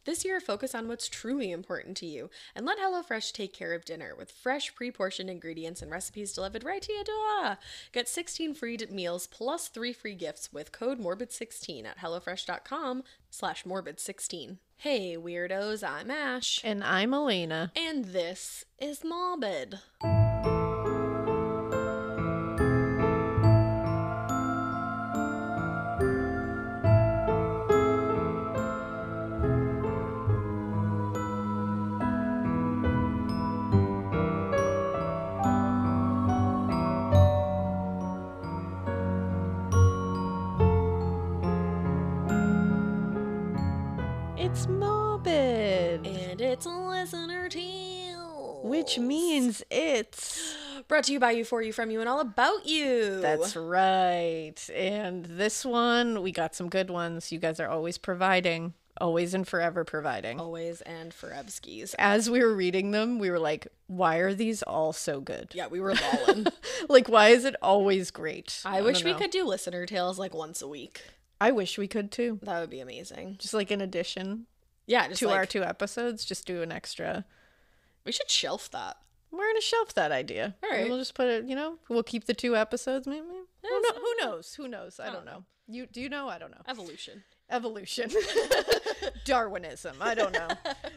This year, focus on what's truly important to you and let HelloFresh take care of dinner with fresh, pre-portioned ingredients and recipes delivered right to your door. Get 16 free meals plus 3 free gifts with code Morbid16 at HelloFresh.com/Morbid16. Hey, weirdos, I'm Ash. And I'm Alaina. And this is Morbid. It's Morbid. And it's a listener tale. Which means it's... brought to you by you, for you, from you, and all about you. That's right. And this one, we got some good ones. You guys are always providing. Always and forever providing. Always and forevskis. As we were reading them, we were like, why are these all so good? Yeah, we were balling. Like, why is it always great? I wish we could do listener tales like once a week. I wish we could too. That would be amazing. Just like in addition just to our 2 episodes, just do an extra. We should shelf that. We're going to shelf that idea. All right. We'll just put it, we'll keep the 2 episodes. Maybe. Who knows? I don't know. Do you know? I don't know. Evolution. Darwinism. I don't know.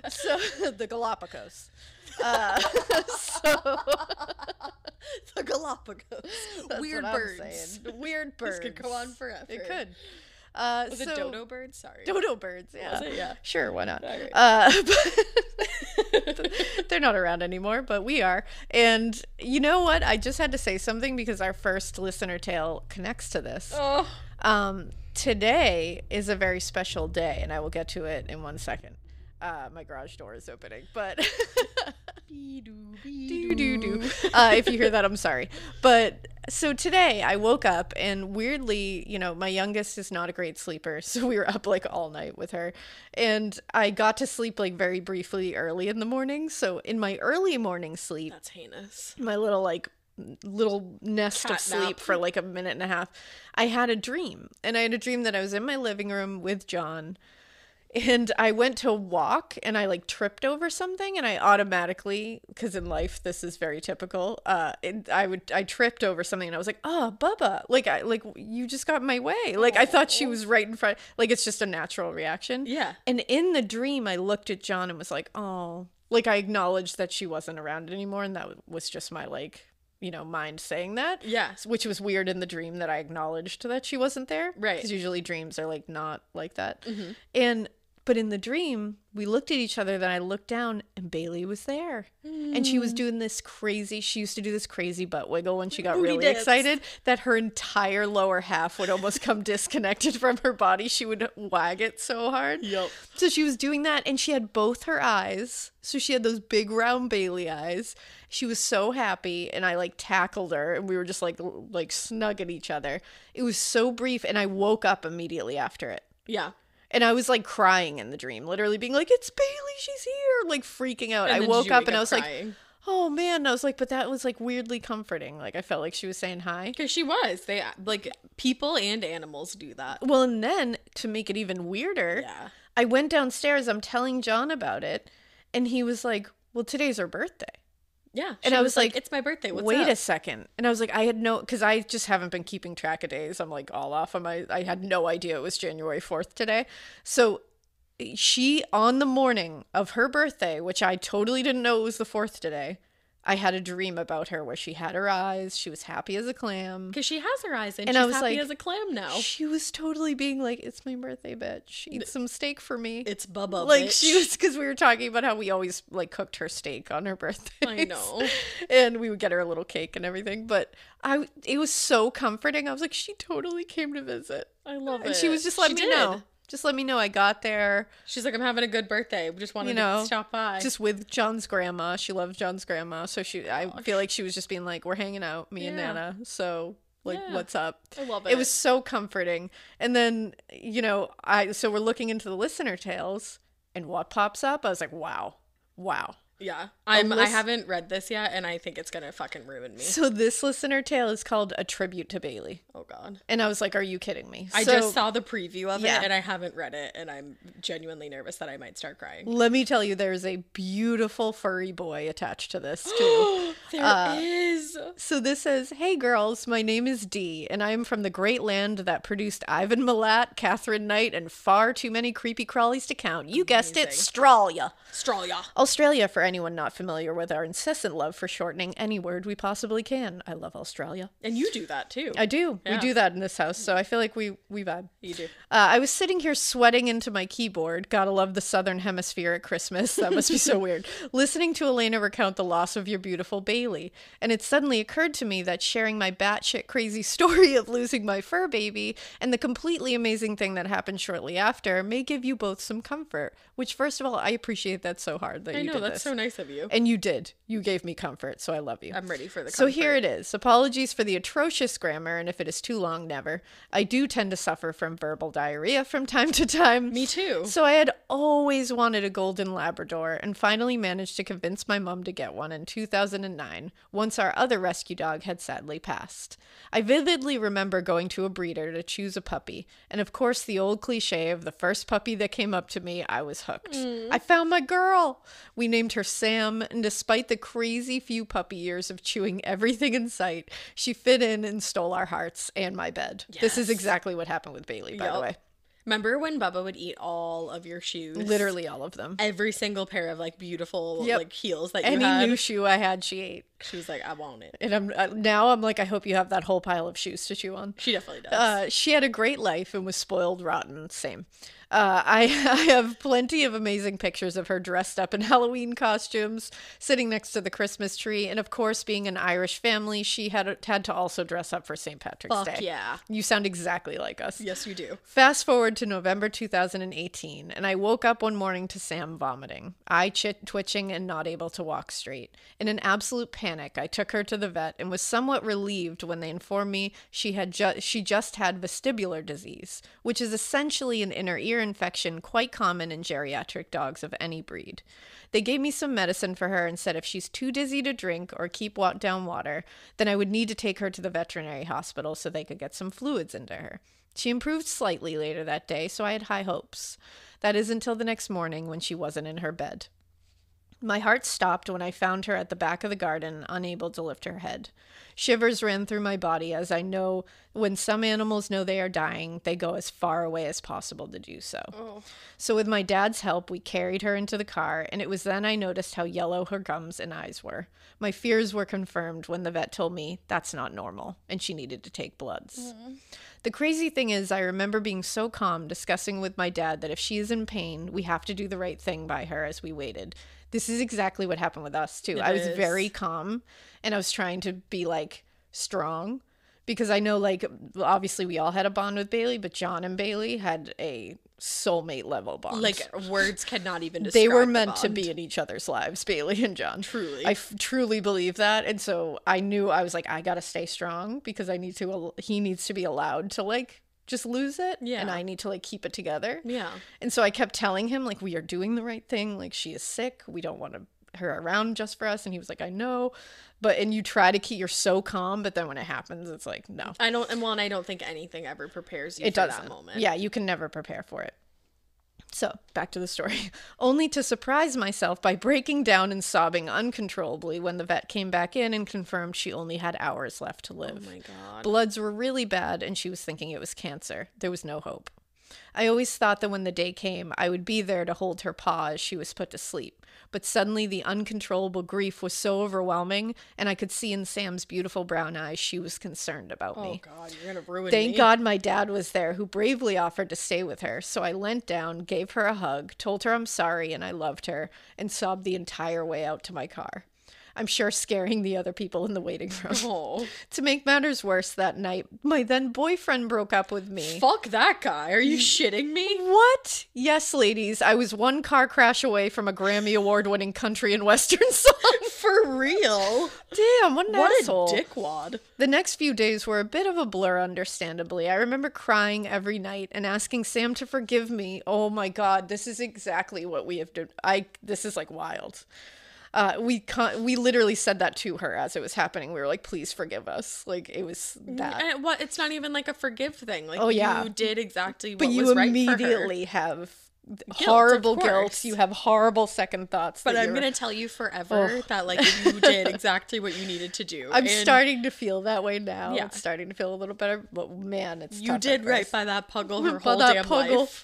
So, the Galapagos. The Galapagos. Weird birds. Weird birds. This could go on forever. It could. Was it dodo birds? Sorry. Dodo birds, yeah. Was it? Yeah. Sure, why not? Right. But they're not around anymore, but we are. And you know what? I just had to say something because our first listener tale connects to this. Oh. Today is a very special day, and I will get to it in 1 second. My garage door is opening, but if you hear that, I'm sorry. But so today I woke up and weirdly, my youngest is not a great sleeper, so we were up like all night with her, and I got to sleep like very briefly early in the morning. So in my early morning sleep, That's heinous. my little nest Cat of sleep nap. for like a minute and a half, I had a dream. And I had a dream that I was in my living room with John, and I went to walk and I like tripped over something, and I automatically, because in life this is very typical, I tripped over something and I was like, oh, Bubba, you just got in my way. Like, I thought she was right in front. Like, it's just a natural reaction. Yeah. And in the dream I looked at John and was like, oh, like I acknowledged that she wasn't around anymore, and that was just my mind saying that. Yeah. Which was weird in the dream that I acknowledged that she wasn't there. Right. Because usually dreams are like not like that. Mm-hmm. But in the dream, we looked at each other, then I looked down and Bailey was there. And she was doing she used to do this crazy butt wiggle when she got Booty really dance. excited that her entire lower half would almost come disconnected from her body. She would wag it so hard. Yep. So she was doing that, and she had both her eyes. So she had those big round Bailey eyes. She was so happy, and I tackled her, and we were just like snug at each other. It was so brief, and I woke up immediately after it. Yeah. And I was crying in the dream, literally being like, it's Bailey, she's here, freaking out. I woke up and I was crying? like, oh man. And I was like, but that was weirdly comforting. I felt like she was saying hi. Because she was. They people and animals do that. Well, and then to make it even weirder, I went downstairs, I'm telling John about it, and he was like, well, today's her birthday. Yeah. And I was like, it's my birthday. What's wait up? a second. And I was like, I had because I just haven't been keeping track of days. I'm all off on I had no idea it was January 4th today. So she, on the morning of her birthday, which I totally didn't know it was the 4th today, I had a dream about her where she had her eyes. She was happy as a clam. Because she has her eyes, and I she's was happy as a clam now. She was totally being like, it's my birthday, bitch. Eat some steak for me. It's Bubba, bitch. She was, because we were talking about how we always cooked her steak on her birthday. I know. And we would get her a little cake and everything. But it was so comforting. I was like, she totally came to visit. I love it. And she was just letting me know. Just let me know I got there. She's like, I'm having a good birthday. We just wanted to stop by. Just with John's grandma. She loves John's grandma. So I feel like she was just being like, we're hanging out, me and Nana. So what's up? I love it. It was so comforting. And then, so we're looking into the listener tales, and what pops up? I was like, wow. Yeah. I haven't read this yet, and I think it's gonna fucking ruin me. So this listener tale is called A Tribute to Bailey. Oh, God. And I was like, are you kidding me? I just saw the preview of it, and I haven't read it, and I'm genuinely nervous that I might start crying. Let me tell you, there's a beautiful furry boy attached to this, too. There is. So this says, hey, girls, my name is Dee, and I am from the great land that produced Ivan Milat, Catherine Knight, and far too many creepy crawlies to count. You guessed it, Australia. Australia, for anyone not familiar with our incessant love for shortening any word we possibly can. I love Australia. And you do that, too. I do. Yeah. We do that in this house, so I feel like we vibe. You do. I was sitting here sweating into my keyboard. Gotta love the Southern Hemisphere at Christmas. That must be so weird. Listening to Alaina recount the loss of your beautiful Bailey. And it suddenly occurred to me that sharing my batshit crazy story of losing my fur baby and the completely amazing thing that happened shortly after may give you both some comfort. Which, first of all, I appreciate that so hard that you did this. I know, that's so nice of you. And you did. You gave me comfort, so I love you. I'm ready for the comfort. So here it is. Apologies for the atrocious grammar, and if it is too long, never. I do tend to suffer from verbal diarrhea from time to time. Me too. So I had always wanted a golden Labrador, and finally managed to convince my mom to get one in 2009, once our other rescue dog had sadly passed. I vividly remember going to a breeder to choose a puppy, and of course the old cliche of the first puppy that came up to me, I was hooked. I found my girl! We named her Sam, and despite the crazy few puppy years of chewing everything in sight, she fit in and stole our hearts and my bed. Yes. This is exactly what happened with Bailey, by the way. Remember when Bubba would eat all of your shoes? Literally all of them. Every single pair of like beautiful like heels that you had. Any new shoe I had, she ate. She was like, I want it. And I'm like, I hope you have that whole pile of shoes to chew on. She definitely does. She had a great life and was spoiled rotten. Same. I have plenty of amazing pictures of her dressed up in Halloween costumes, sitting next to the Christmas tree, and of course, being an Irish family, she had to also dress up for St. Patrick's Day. Yeah. You sound exactly like us. Yes, you do. Fast forward to November 2018, and I woke up one morning to Sam vomiting, eye twitching and not able to walk straight. In an absolute panic, I took her to the vet and was somewhat relieved when they informed me she just had vestibular disease, which is essentially an inner ear infection quite common in geriatric dogs of any breed. They gave me some medicine for her and said if she's too dizzy to drink or keep down water, then I would need to take her to the veterinary hospital so they could get some fluids into her. She improved slightly later that day, so I had high hopes. That is until the next morning when she wasn't in her bed. My heart stopped when I found her at the back of the garden, unable to lift her head. Shivers ran through my body, as I know when some animals know they are dying, they go as far away as possible to do so. Oh. So with my dad's help, we carried her into the car, and it was then I noticed how yellow her gums and eyes were. My fears were confirmed when the vet told me that's not normal, and she needed to take bloods. The crazy thing is, I remember being so calm, discussing with my dad that if she is in pain, we have to do the right thing by her as we waited. This is exactly what happened with us, too. I was very calm, and I was trying to be, like, strong, because I know, like, obviously we all had a bond with Bailey, but John and Bailey had a soulmate level bond. Like, words cannot even describe They were meant to be in each other's lives, Bailey and John. Truly. I truly believe that, and so I knew, I was like, I gotta stay strong, because he needs to be allowed to, like, just lose it. Yeah. And I need to like keep it together. Yeah. And so I kept telling him like, we are doing the right thing. Like she is sick. We don't want her around just for us. And he was like, I know. And you try to you're so calm, but then when it happens, it's like, no. I don't think anything ever prepares you for that moment. Yeah. You can never prepare for it. So, back to the story. Only to surprise myself by breaking down and sobbing uncontrollably when the vet came back in and confirmed she only had hours left to live. Oh my God. Bloods were really bad, and she was thinking it was cancer. There was no hope. I always thought that when the day came, I would be there to hold her paw as she was put to sleep. But suddenly the uncontrollable grief was so overwhelming, and I could see in Sam's beautiful brown eyes she was concerned about me. Oh God, you're gonna ruin me. Thank God my dad was there, who bravely offered to stay with her. So I leant down, gave her a hug, told her I'm sorry and I loved her, and sobbed the entire way out to my car. I'm sure scaring the other people in the waiting room. Oh. To make matters worse, that night, my then boyfriend broke up with me. Fuck that guy. Are you shitting me? What? Yes, ladies. I was one car crash away from a Grammy Award-winning country and western song. For real? Damn, what an asshole. What a dickwad. The next few days were a bit of a blur, understandably. I remember crying every night and asking Sam to forgive me. Oh my God, this is exactly what we have done. This is like wild. We literally said that to her as it was happening. We were like, please forgive us. Like, it was that. And what? It's not even like a forgive thing. Like, you did exactly what but you was right for her. immediately have horrible guilt. You have horrible second thoughts. But I'm gonna tell you forever that like you did exactly what you needed to do. I'm starting to feel that way now. Yeah. It's starting to feel a little better. But man, it's you tough did at right first. by that puggle her whole damn life.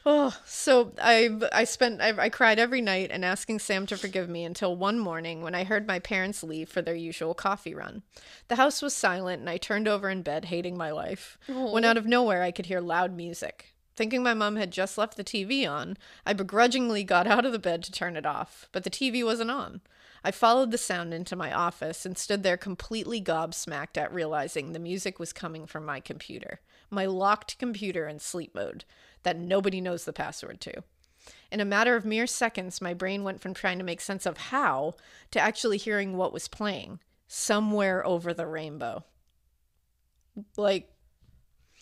Oh, so I cried every night and asking Sam to forgive me until one morning when I heard my parents leave for their usual coffee run. The house was silent and I turned over in bed hating my life. When out of nowhere I could hear loud music. Thinking my mom had just left the TV on, I begrudgingly got out of the bed to turn it off, but the TV wasn't on. I followed the sound into my office and stood there completely gobsmacked at realizing the music was coming from my computer. My locked computer in sleep mode that nobody knows the password to. In a matter of mere seconds, my brain went from trying to make sense of how to actually hearing what was playing. Somewhere Over the Rainbow. Like,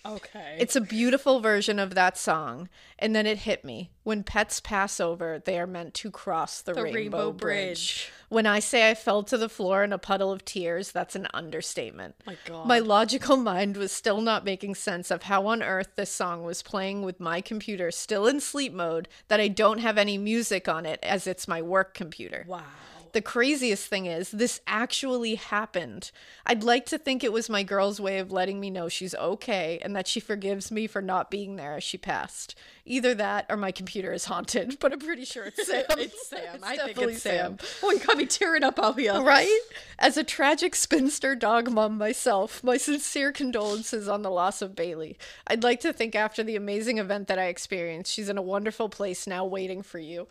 okay. It's a beautiful version of that song. And then it hit me. When pets pass over, they are meant to cross the rainbow bridge. When I say I fell to the floor in a puddle of tears, that's an understatement. My God. My logical mind was still not making sense of how on earth this song was playing with my computer still in sleep mode that I don't have any music on it as it's my work computer. Wow. The craziest thing is, this actually happened. I'd like to think it was my girl's way of letting me know she's okay and that she forgives me for not being there as she passed. Either that or my computer is haunted, but I'm pretty sure it's Sam. It's Sam. It's I think definitely it's Sam. Oh, you got me tearing up out here. Right? As a tragic spinster dog mom myself, my sincere condolences on the loss of Bailey. I'd like to think after the amazing event that I experienced, she's in a wonderful place now waiting for you.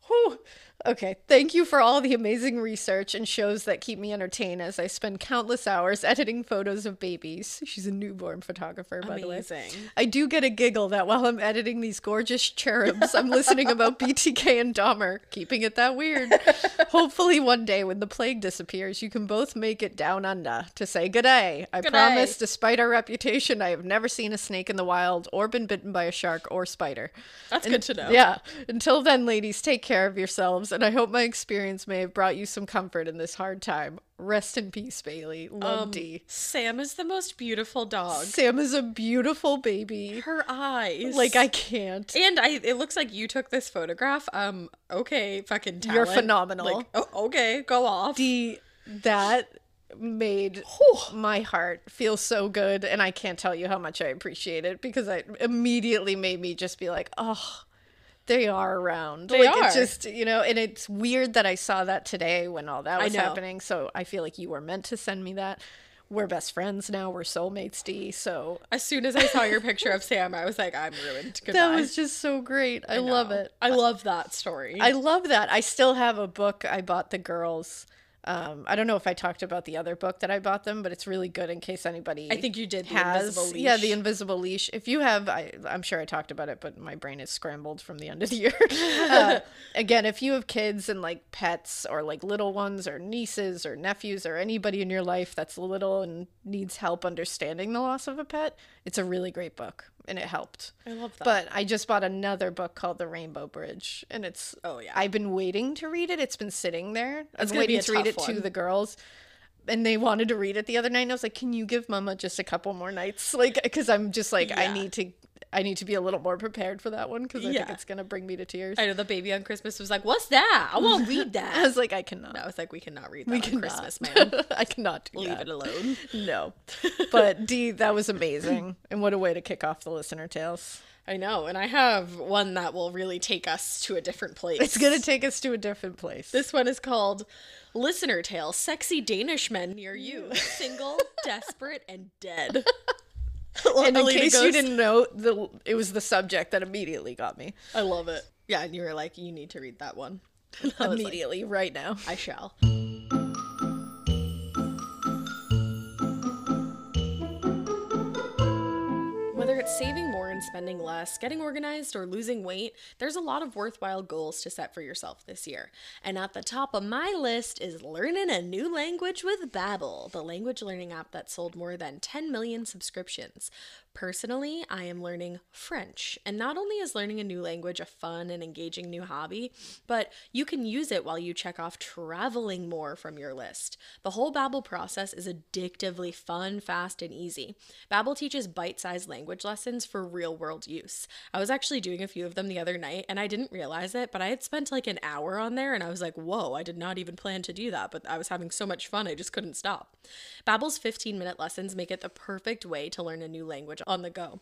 Whew. Okay, thank you for all the amazing research and shows that keep me entertained as I spend countless hours editing photos of babies. She's a newborn photographer, by the way. I do get a giggle that while I'm editing these gorgeous cherubs, I'm listening about BTK and Dahmer, keeping it that weird. Hopefully one day when the plague disappears, you can both make it down under to say good day. I promise, despite our reputation, I have never seen a snake in the wild or been bitten by a shark or spider. That's good to know. Yeah. Until then, ladies, take care of yourselves, and I hope my experience may have brought you some comfort in this hard time. Rest in peace, Bailey. Love, D. Sam is the most beautiful dog. Sam is a beautiful baby. Her eyes. Like, I can't. And it looks like you took this photograph. Okay, fucking talent. You're phenomenal. Like, oh, okay, go off. D, that made my heart feel so good, and I can't tell you how much I appreciate it, because it immediately made me just be like, oh, they are around. They are. It's just, and it's weird that I saw that today when all that was happening. So I feel like you were meant to send me that. We're best friends now. We're soulmates, D. So as soon as I saw your picture of Sam, I was like, I'm ruined. Goodbye. That was just so great. I love it. I love that story. I love that. I still have a book I bought the girls. I don't know if I talked about the other book that I bought them, but it's really good in case anybody I think you did. The has. Invisible Leash. Yeah, the Invisible Leash. If you have, I'm sure I talked about it, but my brain is scrambled from the end of the year. Again, if you have kids and like pets or like little ones or nieces or nephews or anybody in your life that's little and needs help understanding the loss of a pet, it's a really great book. And it helped. I love that. But I just bought another book called The Rainbow Bridge. And it's, I've been waiting to read it. It's been sitting there. I was waiting to read it to the girls. And they wanted to read it the other night. And I was like, can you give Mama just a couple more nights? Like, because I'm just like, I need to be a little more prepared for that one, because I think it's going to bring me to tears. I know the baby on Christmas was like, what's that? I won't read that. I was like, I cannot. I was like, we cannot read that on Christmas, man. I cannot do Leave that. it alone. No. But D, that was amazing. And what a way to kick off the listener tales. I know. And I have one that will really take us to a different place. It's going to take us to a different place. This one is called Listener Tale, Sexy Danish Men Near You. Single, Desperate, and Dead. And in case you didn't know, it was the subject that immediately got me. I love it. Yeah, and you were like, you need to read that one. Immediately, right now. I shall. Whether it's saving more and spending less, getting organized, or losing weight, there's a lot of worthwhile goals to set for yourself this year. And at the top of my list is learning a new language with Babbel, the language learning app that sold more than 10 million subscriptions. Personally, I am learning French, and not only is learning a new language a fun and engaging new hobby, but you can use it while you check off traveling more from your list. The whole Babbel process is addictively fun, fast, and easy. Babbel teaches bite-sized language lessons for real-world use. I was actually doing a few of them the other night, and I didn't realize it, but I had spent like an hour on there, and I was like, whoa, I did not even plan to do that, but I was having so much fun, I just couldn't stop. Babbel's 15-minute lessons make it the perfect way to learn a new language on the go.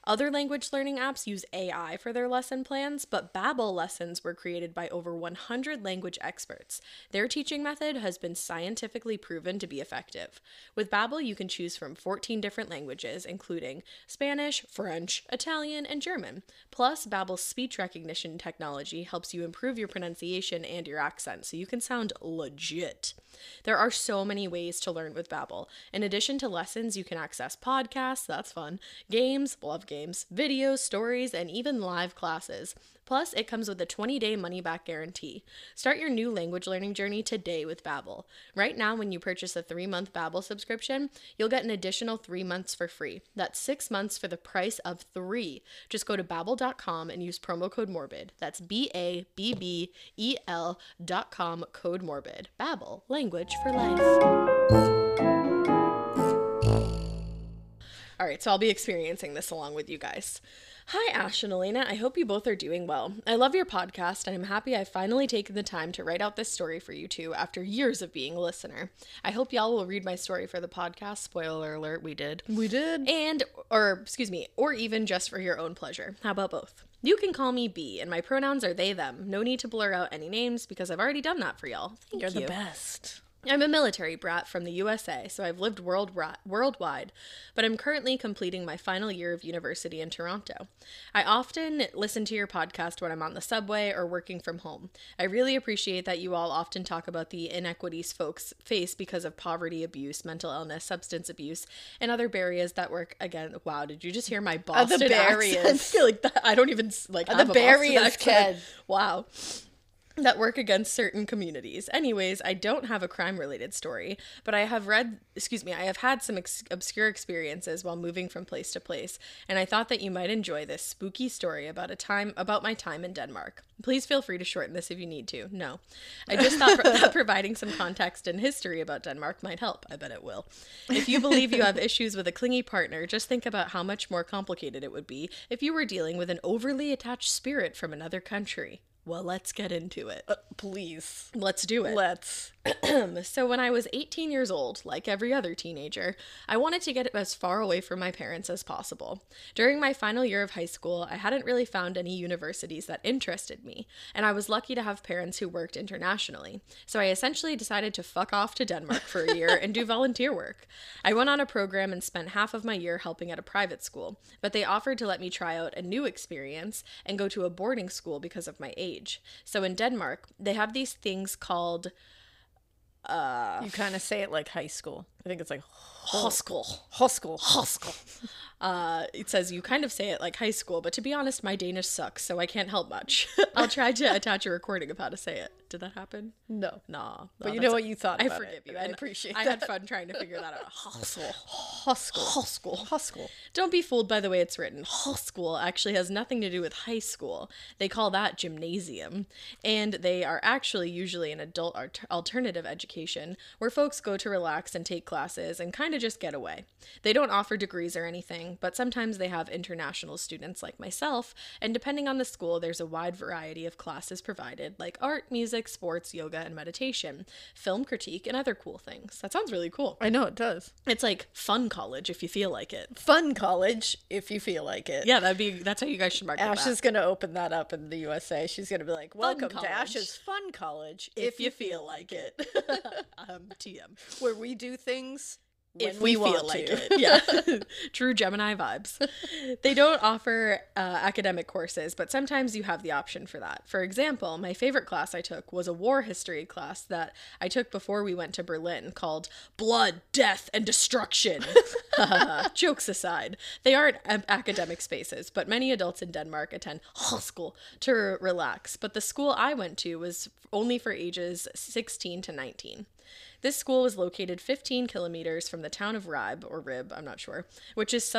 Other language learning apps use AI for their lesson plans, but Babbel lessons were created by over 100 language experts. Their teaching method has been scientifically proven to be effective. With Babbel, you can choose from 14 different languages, including Spanish, French, Italian, and German. Plus, Babbel's speech recognition technology helps you improve your pronunciation and your accent, so you can sound legit. There are so many ways to learn with Babbel. In addition to lessons, you can access podcasts, that's fun, games, love games, videos, stories, and even live classes. Plus, it comes with a 20-day money-back guarantee. Start your new language learning journey today with Babbel. Right now, when you purchase a 3-month Babbel subscription, you'll get an additional 3 months for free. That's 6 months for the price of 3. Just go to Babbel.com and use promo code Morbid. That's BABBEL.com, code Morbid. Babbel, language for life. All right, so I'll be experiencing this along with you guys. Hi, Ash and Alaina. I hope you both are doing well. I love your podcast, and I'm happy I've finally taken the time to write out this story for you two after years of being a listener. I hope y'all will read my story for the podcast. Spoiler alert, we did. We did. Or even just for your own pleasure. How about both? You can call me B, and my pronouns are they, them. No need to blur out any names because I've already done that for y'all. Thank you. You're the best. I'm a military brat from the USA, so I've lived worldwide, but I'm currently completing my final year of university in Toronto. I often listen to your podcast when I'm on the subway or working from home. I really appreciate that you all often talk about the inequities folks face because of poverty, abuse, mental illness, substance abuse, and other barriers that work again. Wow, did you just hear my Boston accent? I feel like that. I don't even have the barriers, kid. Wow. That work against certain communities. Anyways, I don't have a crime-related story, but I have had some obscure experiences while moving from place to place, and I thought that you might enjoy this spooky story about my time in Denmark. Please feel free to shorten this if you need to. No. I just thought that providing some context and history about Denmark might help. I bet it will. If you believe you have issues with a clingy partner, just think about how much more complicated it would be if you were dealing with an overly attached spirit from another country. Well, let's get into it. Please. Let's do it. Let's. So when I was 18 years old, like every other teenager, I wanted to get as far away from my parents as possible. During my final year of high school, I hadn't really found any universities that interested me, and I was lucky to have parents who worked internationally. So I essentially decided to fuck off to Denmark for a year and do volunteer work. I went on a program and spent half of my year helping at a private school, but they offered to let me try out a new experience and go to a boarding school because of my age. So in Denmark, they have these things called you kind of say it like high school. I think it's like Hoskul. It says you kind of say it like high school, but to be honest, my Danish sucks, so I can't help much. I'll try to attach a recording of how to say it. Did that happen? No. Nah. But you know what you thought about I forgive you. I appreciate I that. had fun trying to figure that out. Hoskul. Don't be fooled by the way it's written. Hoskul actually has nothing to do with high school. They call that gymnasium. And they are actually usually an adult alternative education where folks go to relax and take classes and kind of just get away. They don't offer degrees or anything, but sometimes they have international students like myself, and depending on the school, there's a wide variety of classes provided, like art, music, sports, yoga, and meditation, film critique, and other cool things. That sounds really cool. I know it does. It's like fun college if you feel like it. Fun college if you feel like it. Yeah, that's how you guys should market Ash that. is going to open that up in the USA. She's going to be like, welcome college. to Ash's Fun College if you feel like it. TM. Where we do things if we feel like it. Yeah. True Gemini vibes. They don't offer academic courses, but sometimes you have the option for that. For example, my favorite class I took was a war history class that I took before we went to Berlin called Blood, Death, and Destruction. Jokes aside, they aren't academic spaces, but many adults in Denmark attend school to relax. But the school I went to was only for ages 16 to 19. This school was located 15 kilometers from the town of Rib, I'm not sure, which is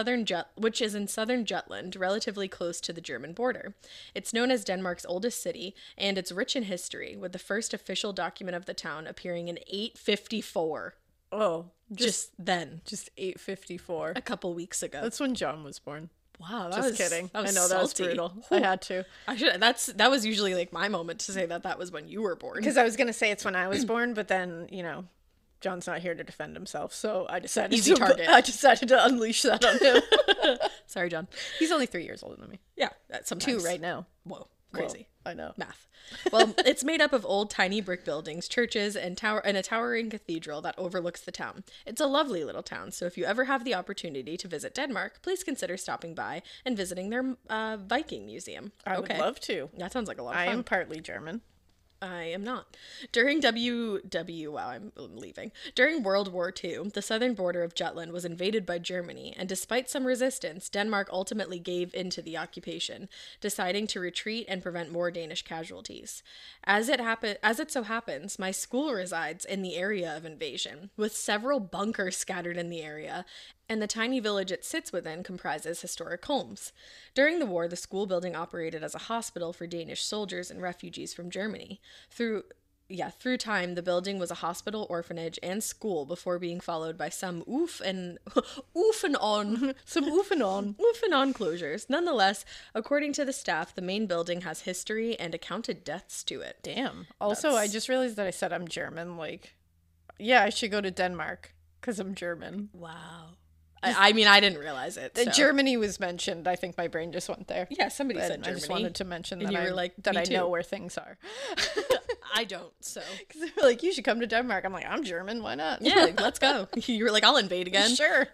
in southern Jutland, relatively close to the German border. It's known as Denmark's oldest city, and it's rich in history, with the first official document of the town appearing in 854. Oh, Just 854. A couple weeks ago. That's when John was born. Wow, Just kidding. I I was know that was salty. brutal. Whew. I had to. That was usually like my moment to say that was when you were born. Because I was going to say it's when I was born, but then, John's not here to defend himself, so I decided to unleash that on him. Sorry, John. He's only 3 years older than me. Yeah, sometimes. 2 right now. Whoa, crazy. Whoa, I know. Math. Well, it's made up of old tiny brick buildings, churches, and a towering cathedral that overlooks the town. It's a lovely little town, so if you ever have the opportunity to visit Denmark, please consider stopping by and visiting their Viking museum. I would love to. That sounds like a lot of I fun. am partly German. I am not. During I'm leaving. During World War II, the southern border of Jutland was invaded by Germany, and despite some resistance, Denmark ultimately gave in to the occupation, deciding to retreat and prevent more Danish casualties. As it so happens, my school resides in the area of invasion, with several bunkers scattered in the area, and the tiny village it sits within comprises historic homes. During the war, the school building operated as a hospital for Danish soldiers and refugees from Germany. Through time, the building was a hospital, orphanage, and school before being followed by some oof and on closures. Nonetheless, according to the staff, the main building has history and accounted deaths to it. Damn. Also, I just realized that I said I'm German. I should go to Denmark because I'm German. Wow. I mean, I didn't realize it. So. Germany was mentioned. I think my brain just went there. Yeah, somebody said Germany. I just wanted to mention and that you were like, that I too. know where things are. I don't, so. Because they were like, you should come to Denmark. I'm like, I'm German. Why not? Yeah, let's go. You were like, I'll invade again. Sure.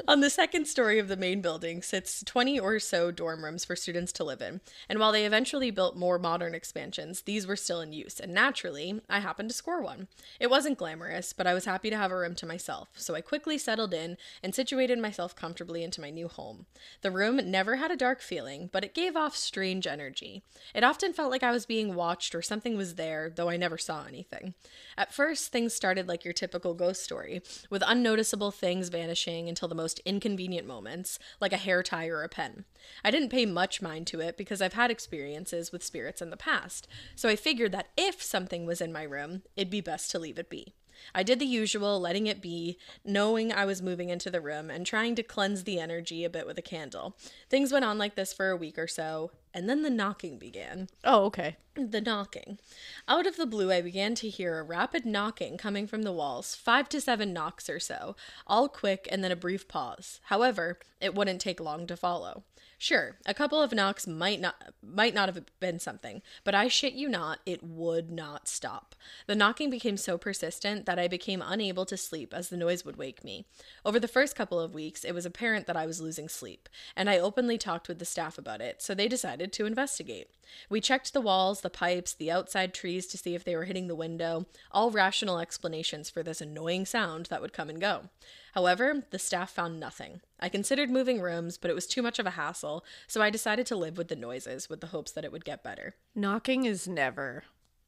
On the second story of the main building sits 20 or so dorm rooms for students to live in. And while they eventually built more modern expansions, these were still in use. And naturally, I happened to score one. It wasn't glamorous, but I was happy to have a room to myself. So I quickly settled in and situated myself comfortably into my new home. The room never had a dark feeling, but it gave off strange energy. It often felt like I was being watched or something was there, though I never saw anything. At first, things started like your typical ghost story, with unnoticeable things vanishing until the most inconvenient moments, like a hair tie or a pen. I didn't pay much mind to it because I've had experiences with spirits in the past, so I figured that if something was in my room, it'd be best to leave it be. I did the usual, letting it be, knowing I was moving into the room and trying to cleanse the energy a bit with a candle. Things went on like this for a week or so, and then the knocking began. Oh, okay. The knocking. Out of the blue, I began to hear a rapid knocking coming from the walls, 5 to 7 knocks or so, all quick and then a brief pause. However, it wouldn't take long to follow. Sure, a couple of knocks might not have been something, but I shit you not, it would not stop. The knocking became so persistent that I became unable to sleep as the noise would wake me. Over the first couple of weeks, it was apparent that I was losing sleep, and I openly talked with the staff about it, so they decided to investigate. We checked the walls, the pipes, the outside trees to see if they were hitting the window, all rational explanations for this annoying sound that would come and go. However, the staff found nothing. I considered moving rooms, but it was too much of a hassle, so I decided to live with the noises with the hopes that it would get better. Knocking is never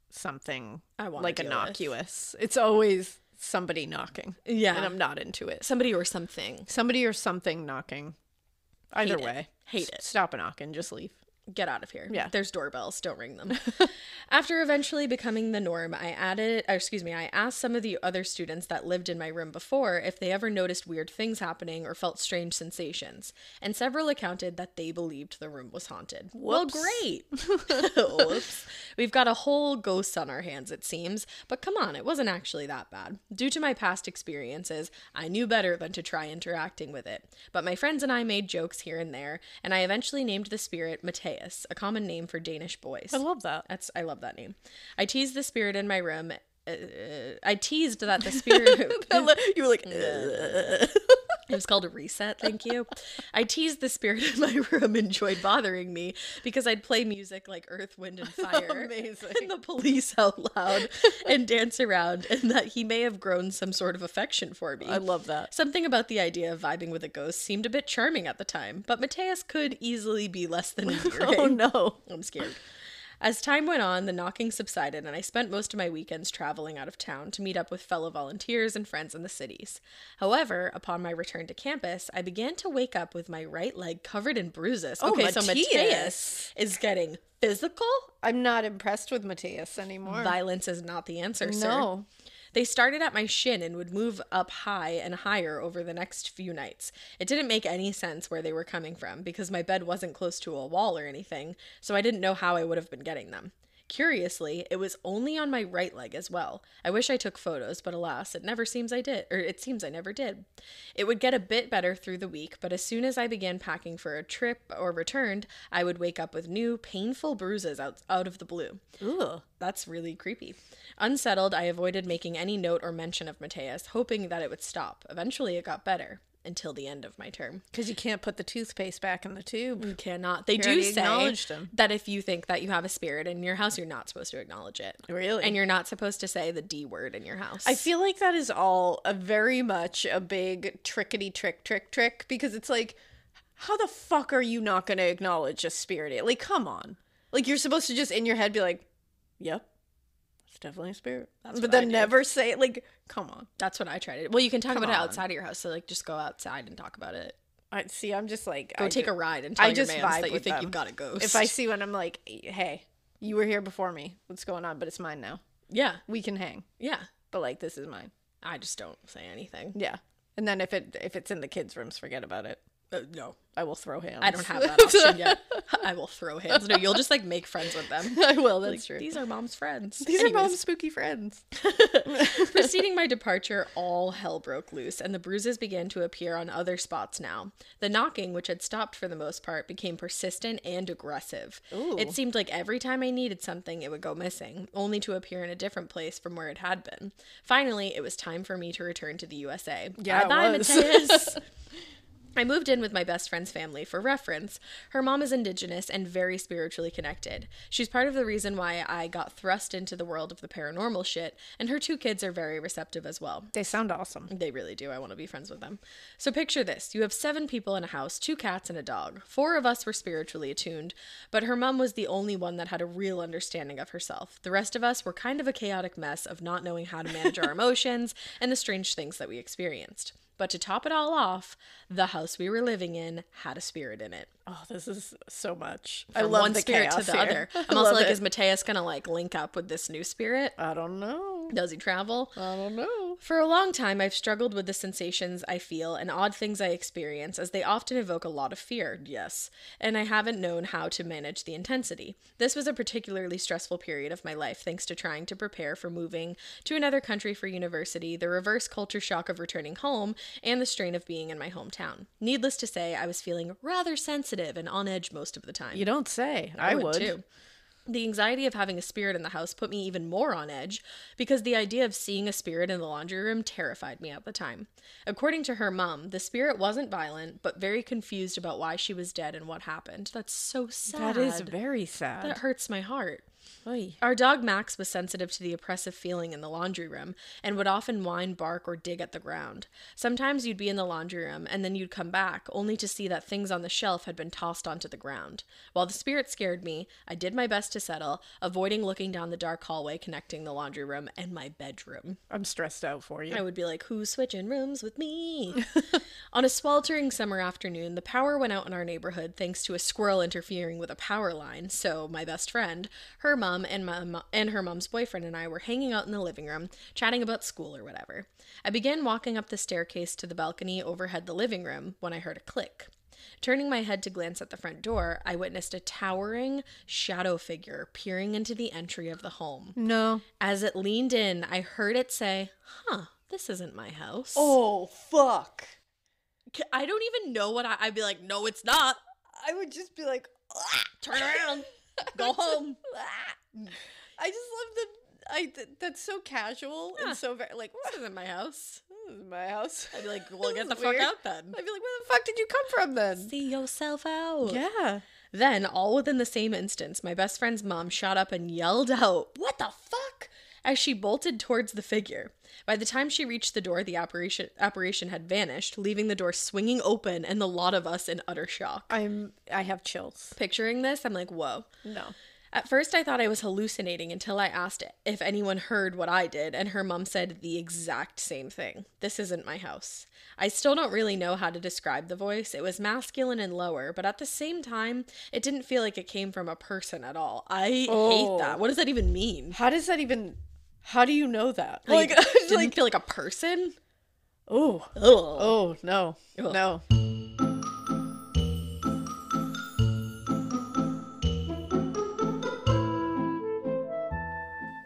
something like innocuous. With. It's always somebody knocking. Yeah. And I'm not into it. Somebody or something. Somebody or something knocking. Either way. Hate it. Stop knocking. Just leave. Get out of here. Yeah. There's doorbells. Don't ring them. After eventually becoming the norm, I asked some of the other students that lived in my room before if they ever noticed weird things happening or felt strange sensations, and several accounted that they believed the room was haunted. Whoops. Well, great. Whoops. We've got a whole ghost on our hands, it seems, but come on, it wasn't actually that bad. Due to my past experiences, I knew better than to try interacting with it, but my friends and I made jokes here and there, and I eventually named the spirit Matthias, a common name for Danish boys. I love that. I love that name. I teased the spirit in my room. I teased that the spirit... You were like... It was called a reset, thank you. I teased the spirit in my room enjoyed bothering me because I'd play music like Earth, Wind, and Fire. Amazing. And the Police out loud and dance around, and that he may have grown some sort of affection for me. I love that. Something about the idea of vibing with a ghost seemed a bit charming at the time, but Matthias could easily be less than endearing. Oh no. I'm scared. As time went on, the knocking subsided, and I spent most of my weekends traveling out of town to meet up with fellow volunteers and friends in the cities. However, upon my return to campus, I began to wake up with my right leg covered in bruises. Oh, okay, so Matthias Matthias is getting physical. I'm not impressed with Matthias anymore. Violence is not the answer, sir. No. They started at my shin and would move up high and higher over the next few nights. It didn't make any sense where they were coming from because my bed wasn't close to a wall or anything, so I didn't know how I would have been getting them. Curiously, it was only on my right leg as well. I wish I took photos, but alas, it seems I never did. It would get a bit better through the week, but as soon as I began packing for a trip or returned, I would wake up with new, painful bruises out of the blue. Ugh. That's really creepy. Unsettled, I avoided making any note or mention of Matthias, hoping that it would stop. Eventually, it got better. Until the end of my term. Because you can't put the toothpaste back in the tube. You cannot. They do say that if you think that you have a spirit in your house, you're not supposed to acknowledge it. Really? And you're not supposed to say the D word in your house. I feel like that is all very much a big trick, because it's like, how the fuck are you not going to acknowledge a spirit? Like, come on. Like, you're supposed to just in your head be like, yep. Definitely a spirit. But then never say it. Like, come on. That's what I try to do. Well, you can talk about it outside of your house. So, like, just go outside and talk about it. I'm just like... Go take a ride and tell your mans that you think you've got a ghost. If I see one, I'm like, hey, you were here before me. What's going on? But it's mine now. Yeah. We can hang. Yeah. But, like, this is mine. I just don't say anything. Yeah. And then if it's in the kids' rooms, forget about it. No. I will throw hands. I don't have that option yet. I will throw hands. No, you'll just like make friends with them. I will, that's like, true. These are mom's friends. These are mom's spooky friends. Preceding my departure, all hell broke loose, and the bruises began to appear on other spots now. The knocking, which had stopped for the most part, became persistent and aggressive. Ooh. It seemed like every time I needed something, it would go missing, only to appear in a different place from where it had been. Finally, it was time for me to return to the USA. Yeah, Bye-bye, it was. Matthias. I moved in with my best friend's family for reference. Her mom is indigenous and very spiritually connected. She's part of the reason why I got thrust into the world of the paranormal shit, and her 2 kids are very receptive as well. They sound awesome. They really do. I want to be friends with them. So picture this. You have 7 people in a house, 2 cats and a dog. 4 of us were spiritually attuned, but her mom was the only one that had a real understanding of herself. The rest of us were kind of a chaotic mess of not knowing how to manage our emotions and the strange things that we experienced. But to top it all off, the house we were living in had a spirit in it. Oh, this is so much. From I love one the spirit chaos to the here. other. I I'm also love like, it. is Matthias gonna like link up with this new spirit? I don't know. Does he travel? I don't know. For a long time, I've struggled with the sensations I feel and odd things I experience, as they often evoke a lot of fear, yes, and I haven't known how to manage the intensity. This was a particularly stressful period of my life, thanks to trying to prepare for moving to another country for university, the reverse culture shock of returning home, and the strain of being in my hometown. Needless to say, I was feeling rather sensitive and on edge most of the time. You don't say. I would too. The anxiety of having a spirit in the house put me even more on edge because the idea of seeing a spirit in the laundry room terrified me at the time. According to her mom, the spirit wasn't violent, but very confused about why she was dead and what happened. That's so sad. That is very sad. That hurts my heart. Oy. Our dog Max was sensitive to the oppressive feeling in the laundry room and would often whine, bark, or dig at the ground. Sometimes you'd be in the laundry room and then you'd come back only to see that things on the shelf had been tossed onto the ground. While the spirit scared me, I did my best to settle, avoiding looking down the dark hallway connecting the laundry room and my bedroom. I'm stressed out for you. I would be like, who's switching rooms with me? On a sweltering summer afternoon, the power went out in our neighborhood thanks to a squirrel interfering with a power line, so my best friend, her mom, and her mom's boyfriend and I were hanging out in the living room, chatting about school or whatever. I began walking up the staircase to the balcony overhead the living room when I heard a click. Turning my head to glance at the front door, I witnessed a towering shadow figure peering into the entry of the home. No. As it leaned in, I heard it say, this isn't my house. Oh, fuck. I don't even know what I'd be like, no, it's not. I would just be like, Turn around. Go home. I just love that's so casual and so very like, This isn't my house. This is my house. I'd be like, well, This get the is fuck weird. out then. I'd be like, where the fuck did you come from then? See yourself out. Yeah. Then, all within the same instance, my best friend's mom shot up and yelled out, "What the fuck?" as she bolted towards the figure. By the time she reached the door, the apparition had vanished, leaving the door swinging open and the lot of us in utter shock. I have chills. Picturing this, I'm like, whoa. No. At first, I thought I was hallucinating until I asked if anyone heard what I did, and her mom said the exact same thing. This isn't my house. I still don't really know how to describe the voice. It was masculine and lower, but at the same time, it didn't feel like it came from a person at all. I hate that. What does that even mean? How do you know that? Like, it didn't feel like a person? Oh, no. Ugh. No.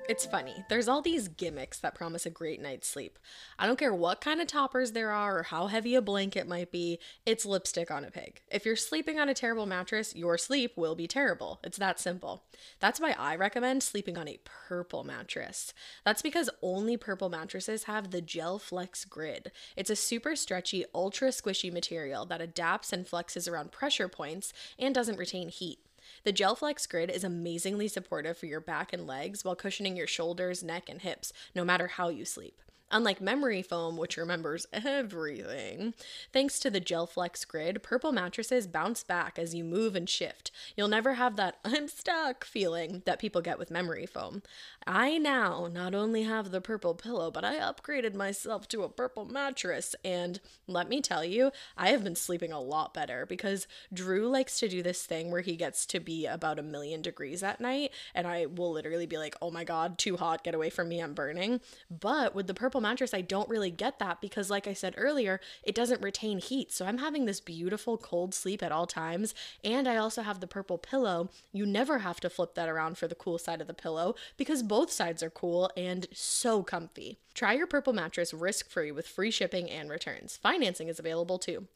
It's funny. There's all these gimmicks that promise a great night's sleep. I don't care what kind of toppers there are or how heavy a blanket might be, it's lipstick on a pig. If you're sleeping on a terrible mattress, your sleep will be terrible. It's that simple. That's why I recommend sleeping on a purple mattress. That's because only purple mattresses have the Gel Flex Grid. It's a super stretchy, ultra squishy material that adapts and flexes around pressure points and doesn't retain heat. The Gel Flex Grid is amazingly supportive for your back and legs while cushioning your shoulders, neck, and hips, no matter how you sleep. Unlike memory foam, which remembers everything, thanks to the Gel Flex Grid, purple mattresses bounce back as you move and shift. You'll never have that "I'm stuck" feeling that people get with memory foam. I now not only have the purple pillow, but I upgraded myself to a purple mattress, and let me tell you, I have been sleeping a lot better because Drew likes to do this thing where he gets to be about 1,000,000 degrees at night, and I will literally be like, oh my god, too hot, get away from me, I'm burning. But with the purple mattress, I don't really get that because, like I said earlier, it doesn't retain heat, so I'm having this beautiful cold sleep at all times. And I also have the purple pillow. You never have to flip that around for the cool side of the pillow because both sides are cool and so comfy. Try your purple mattress risk-free with free shipping and returns. Financing is available too.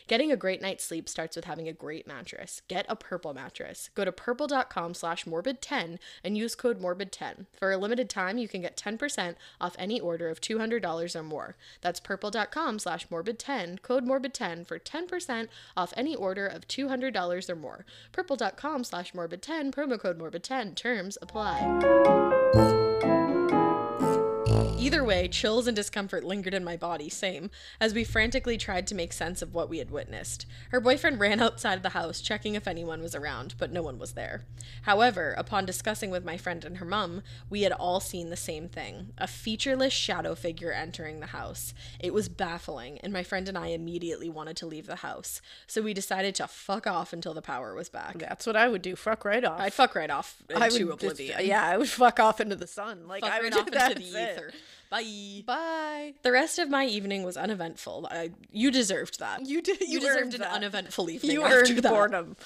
Getting a great night's sleep starts with having a great mattress. Get a purple mattress. Go to purple.com/morbid10 and use code morbid10. For a limited time, you can get 10% off any order of $200 or more. That's purple.com/morbid10, code morbid10 for 10% off any order of $200 or more. Purple.com/morbid10, promo code morbid10. Terms apply. Either way, chills and discomfort lingered in my body, same, as we frantically tried to make sense of what we had witnessed. Her boyfriend ran outside of the house, checking if anyone was around, but no one was there. However, upon discussing with my friend and her mom, we had all seen the same thing, a featureless shadow figure entering the house. It was baffling, and my friend and I immediately wanted to leave the house, so we decided to fuck off until the power was back. That's what I would do, fuck right off. I'd fuck right off into oblivion. I would fuck off into the sun. Like, fuck I right would off do that into the ether. Bye. Bye. The rest of my evening was uneventful. You deserved that. You deserved an that. uneventful evening. You after earned that. boredom.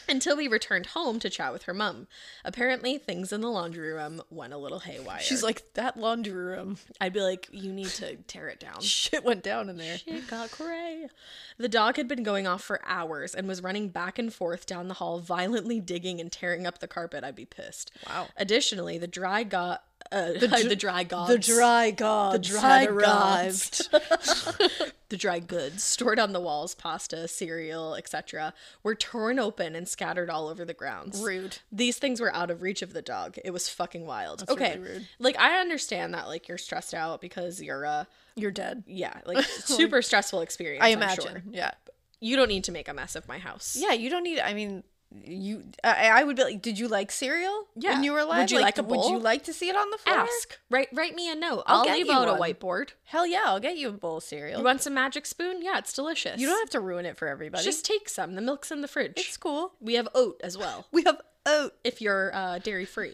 Until we returned home to chat with her mom. Apparently, things in the laundry room went a little haywire. She's like, that laundry room. I'd be like, you need to tear it down. Shit went down in there. Shit got cray. The dog had been going off for hours and was running back and forth down the hall, violently digging and tearing up the carpet. I'd be pissed. Wow. Additionally, the dry gods had arrived. The dry goods stored on the walls, pasta, cereal, etc., were torn open and scattered all over the grounds. Rude. These things were out of reach of the dog. It was fucking wild. That's okay, really rude. Like, I understand that, like, you're stressed out because you're dead. Yeah, like, super stressful experience, I imagine. I'm sure. Yeah. You don't need to make a mess of my house. Yeah, you don't need, I mean... I would be like, did you like cereal when you were alive? Would you like a bowl? Would you like to see it on the floor? Ask. Write me a note. I'll get leave you out a one. whiteboard. Hell yeah, I'll get you a bowl of cereal. You want some magic spoon? Yeah, it's delicious. You don't have to ruin it for everybody. Just take some. The milk's in the fridge. It's cool. We have oat as well. We have oat. If you're dairy free.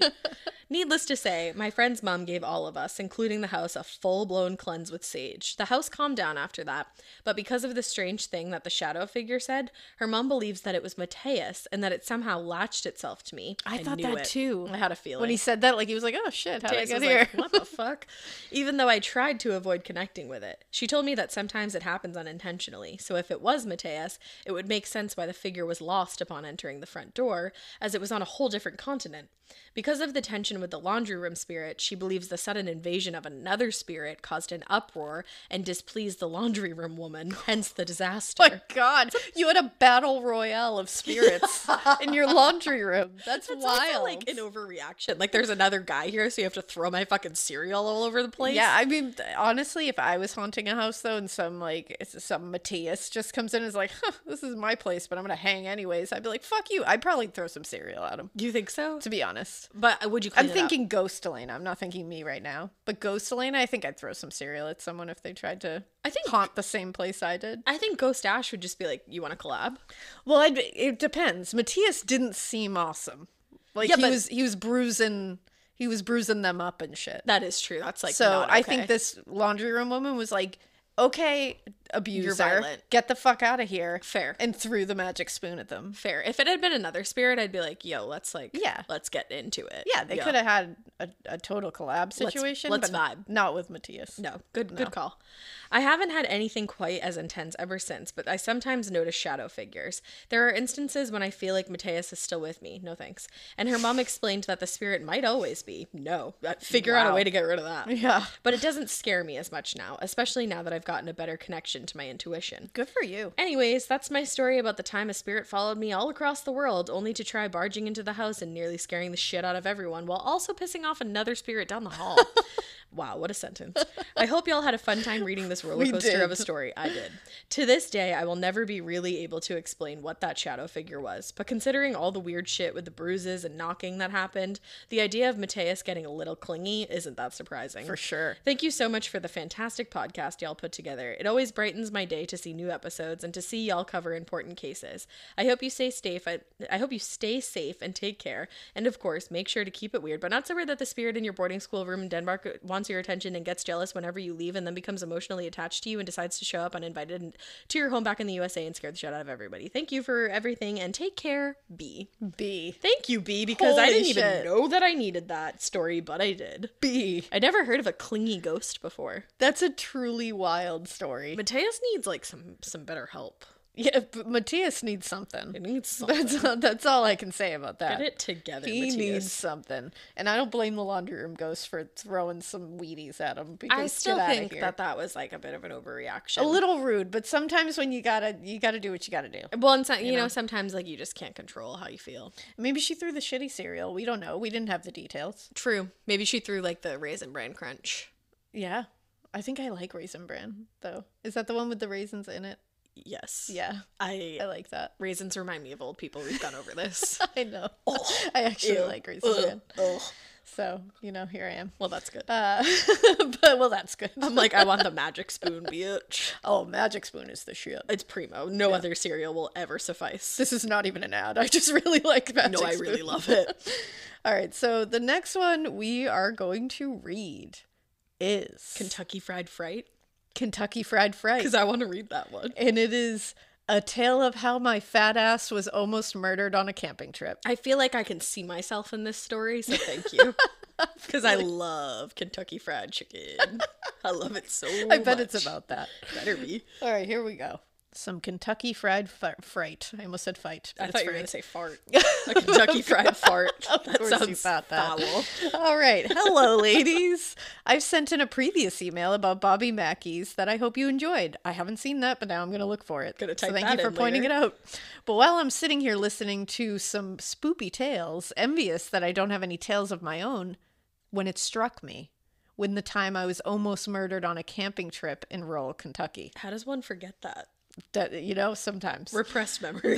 Needless to say, my friend's mom gave all of us, including the house, a full-blown cleanse with sage. The house calmed down after that, but because of the strange thing that the shadow figure said, her mom believes that it was Mateus and that it somehow latched itself to me. I thought knew that it. too. I had a feeling. When he said that, like, he was like, oh shit, how did I Mateus get was here? like, what the fuck? Even though I tried to avoid connecting with it. She told me that sometimes it happens unintentionally, so if it was Mateus, it would make sense why the figure was lost upon entering the front door, as it was on a whole different continent. Because of the tension with the laundry room spirit, she believes the sudden invasion of another spirit caused an uproar and displeased the laundry room woman, hence the disaster. Oh my god, you had a battle royale of spirits in your laundry room. That's wild. Also, like, an overreaction. Like, there's another guy here, so you have to throw my fucking cereal all over the place. Yeah, I mean, honestly, if I was haunting a house, though, and some Matthias just comes in and is like, huh, this is my place, but I'm gonna hang anyways, I'd be like, fuck you. I'd probably throw some cereal at him. You think so? To be honest. But would you clean I'm thinking ghost Alaina. I'm not thinking me right now. But ghost Alaina, I think I'd throw some cereal at someone if they tried to haunt the same place I did. I think Ghost Ash would just be like, you want to collab? Well, it depends. Matthias didn't seem awesome. Like, he was bruising them up and shit. That is true. That's like, so not okay. I think this laundry room woman was like, okay, abuser, You're violent. Get the fuck out of here. Fair. And threw the magic spoon at them. Fair. If it had been another spirit, I'd be like, yo, let's get into it. Yeah, they could have had a total collab situation. Let's but vibe. Not with Matthias. No, good call. I haven't had anything quite as intense ever since, but I sometimes notice shadow figures. There are instances when I feel like Matthias is still with me. No thanks. And her mom explained that the spirit might always be. No. Figure out a way to get rid of that. Yeah. But it doesn't scare me as much now, especially now that I've gotten a better connection to my intuition. Good for you. Anyways, that's my story about the time a spirit followed me all across the world, only to try barging into the house and nearly scaring the shit out of everyone, while also pissing off another spirit down the hall. Wow, what a sentence. I hope y'all had a fun time reading this roller coaster of a story. I did. To this day, I will never be really able to explain what that shadow figure was, but considering all the weird shit with the bruises and knocking that happened, the idea of Matthias getting a little clingy isn't that surprising. For sure. Thank you so much for the fantastic podcast y'all put together. It always brightens my day to see new episodes and to see y'all cover important cases. I hope you stay safe. I hope you stay safe and take care. And of course, make sure to keep it weird, but not so weird that the spirit in your boarding school room in Denmark wants your attention and gets jealous whenever you leave and then becomes emotionally attached to you and decides to show up uninvited to your home back in the USA and scare the shit out of everybody. Thank you for everything and take care, B. Thank you, B, because I didn't even know that I needed that story, but I did. B. I never heard of a clingy ghost before. That's a truly wild story. Matthias needs like some better help. Yeah, but Matthias needs something. He needs something. That's all I can say about that. Get it together, He Matthias. needs something. And I don't blame the laundry room ghost for throwing some Wheaties at him. Because I still think that was like a bit of an overreaction. A little rude, but sometimes when you gotta do what you gotta do. Well, and you know, sometimes like you just can't control how you feel. Maybe she threw the shitty cereal. We don't know. We didn't have the details. True. Maybe she threw like the Raisin Bran Crunch. Yeah. I think I like Raisin Bran, though. Is that the one with the raisins in it? Yes. Yeah. I like that. Raisins remind me of old people. We've gone over this. I know. I actually like Raisin Bran. So, here I am. Well, that's good. That's good. I'm like, I want the magic spoon, bitch. Oh, magic spoon is the shit. It's primo. No other cereal will ever suffice. This is not even an ad. I just really like magic spoon. No, I really love it. All right. So the next one we are going to read is Kentucky Fried Fright. Kentucky Fried Fright. Because I want to read that one. And it is a tale of how my fat ass was almost murdered on a camping trip. I feel like I can see myself in this story, so thank you. Because I love Kentucky Fried Chicken. I love it so much. I bet it's about that. Better be. All right, here we go. Some Kentucky Fried Fright. I almost said fight. I thought you were going to say fart. A Kentucky Fried Fart. That sounds foul. All right. Hello, ladies. I've sent in a previous email about Bobby Mackey's that I hope you enjoyed. I haven't seen that, but now I'm going to look for it. Gonna type thank you for pointing it out. But while I'm sitting here listening to some spoopy tales, envious that I don't have any tales of my own, when it struck me, when the time I was almost murdered on a camping trip in rural Kentucky. How does one forget that? That, sometimes. Repressed memory.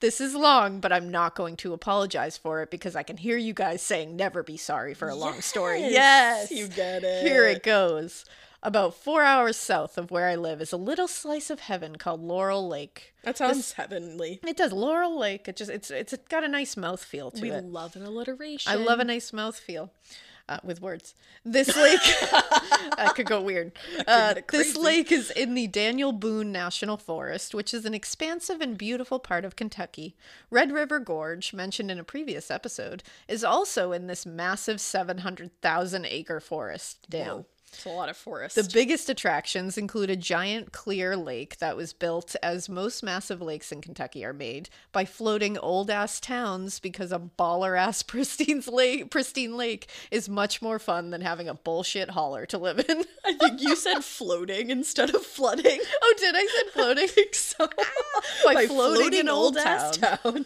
This is long, but I'm not going to apologize for it because I can hear you guys saying never be sorry for a long story. Yes! You get it. Here it goes. About 4 hours south of where I live is a little slice of heaven called Laurel Lake. That sounds heavenly. It does. Laurel Lake. It's got a nice mouthfeel to it. We love an alliteration. I love a nice mouthfeel. With words. This lake, that could go weird. This lake is in the Daniel Boone National Forest, which is an expansive and beautiful part of Kentucky. Red River Gorge, mentioned in a previous episode, is also in this massive 700,000 acre forest. Damn. Whoa. It's a lot of forest. The biggest attractions include a giant clear lake that was built, as most massive lakes in Kentucky are made, by floating old-ass towns because a baller-ass pristine lake is much more fun than having a bullshit holler to live in. I think you said floating instead of flooding. Oh, did I say floating? I think so. By floating in old-ass towns.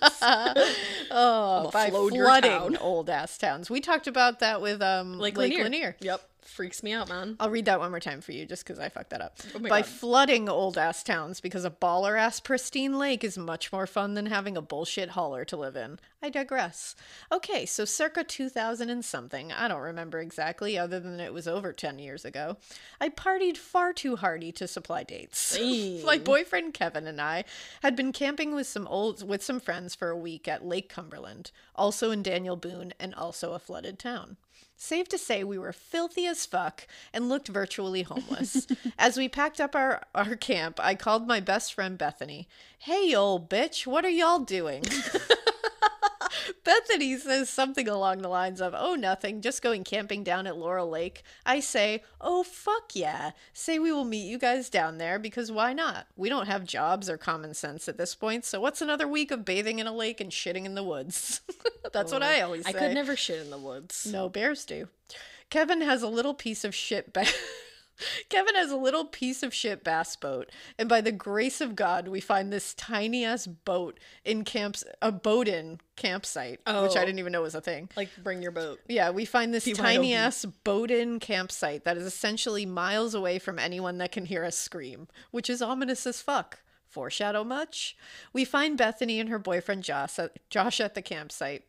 Oh, by floating old-ass towns. We talked about that with Lake Lanier. Yep. Freaks me out, man. I'll read that one more time for you just because I fucked that up. Oh my By God. flooding old-ass towns because a baller-ass pristine lake is much more fun than having a bullshit holler to live in. I digress. Okay, so circa 2000 and something, I don't remember exactly other than it was over 10 years ago, I partied far too hardy to supply dates. Dang. My boyfriend Kevin and I had been camping with some friends for a week at Lake Cumberland, also in Daniel Boone and also a flooded town. Safe to say we were filthy as fuck and looked virtually homeless. As we packed up our camp, I called my best friend Bethany. Hey, old bitch, what are y'all doing? Bethany says something along the lines of, oh, nothing, just going camping down at Laurel Lake. I say, oh, fuck yeah. Say we will meet you guys down there because why not? We don't have jobs or common sense at this point, so what's another week of bathing in a lake and shitting in the woods? That's what I always say. I could never shit in the woods. No, bears do. Kevin has a little piece of shit bass boat, and by the grace of God, we find this tiny ass boat in campsite, which I didn't even know was a thing. Like, bring your boat. Yeah, we find this BYOB. tiny ass boat-in campsite that is essentially miles away from anyone that can hear us scream, which is ominous as fuck. Foreshadow much? We find Bethany and her boyfriend Josh at the campsite,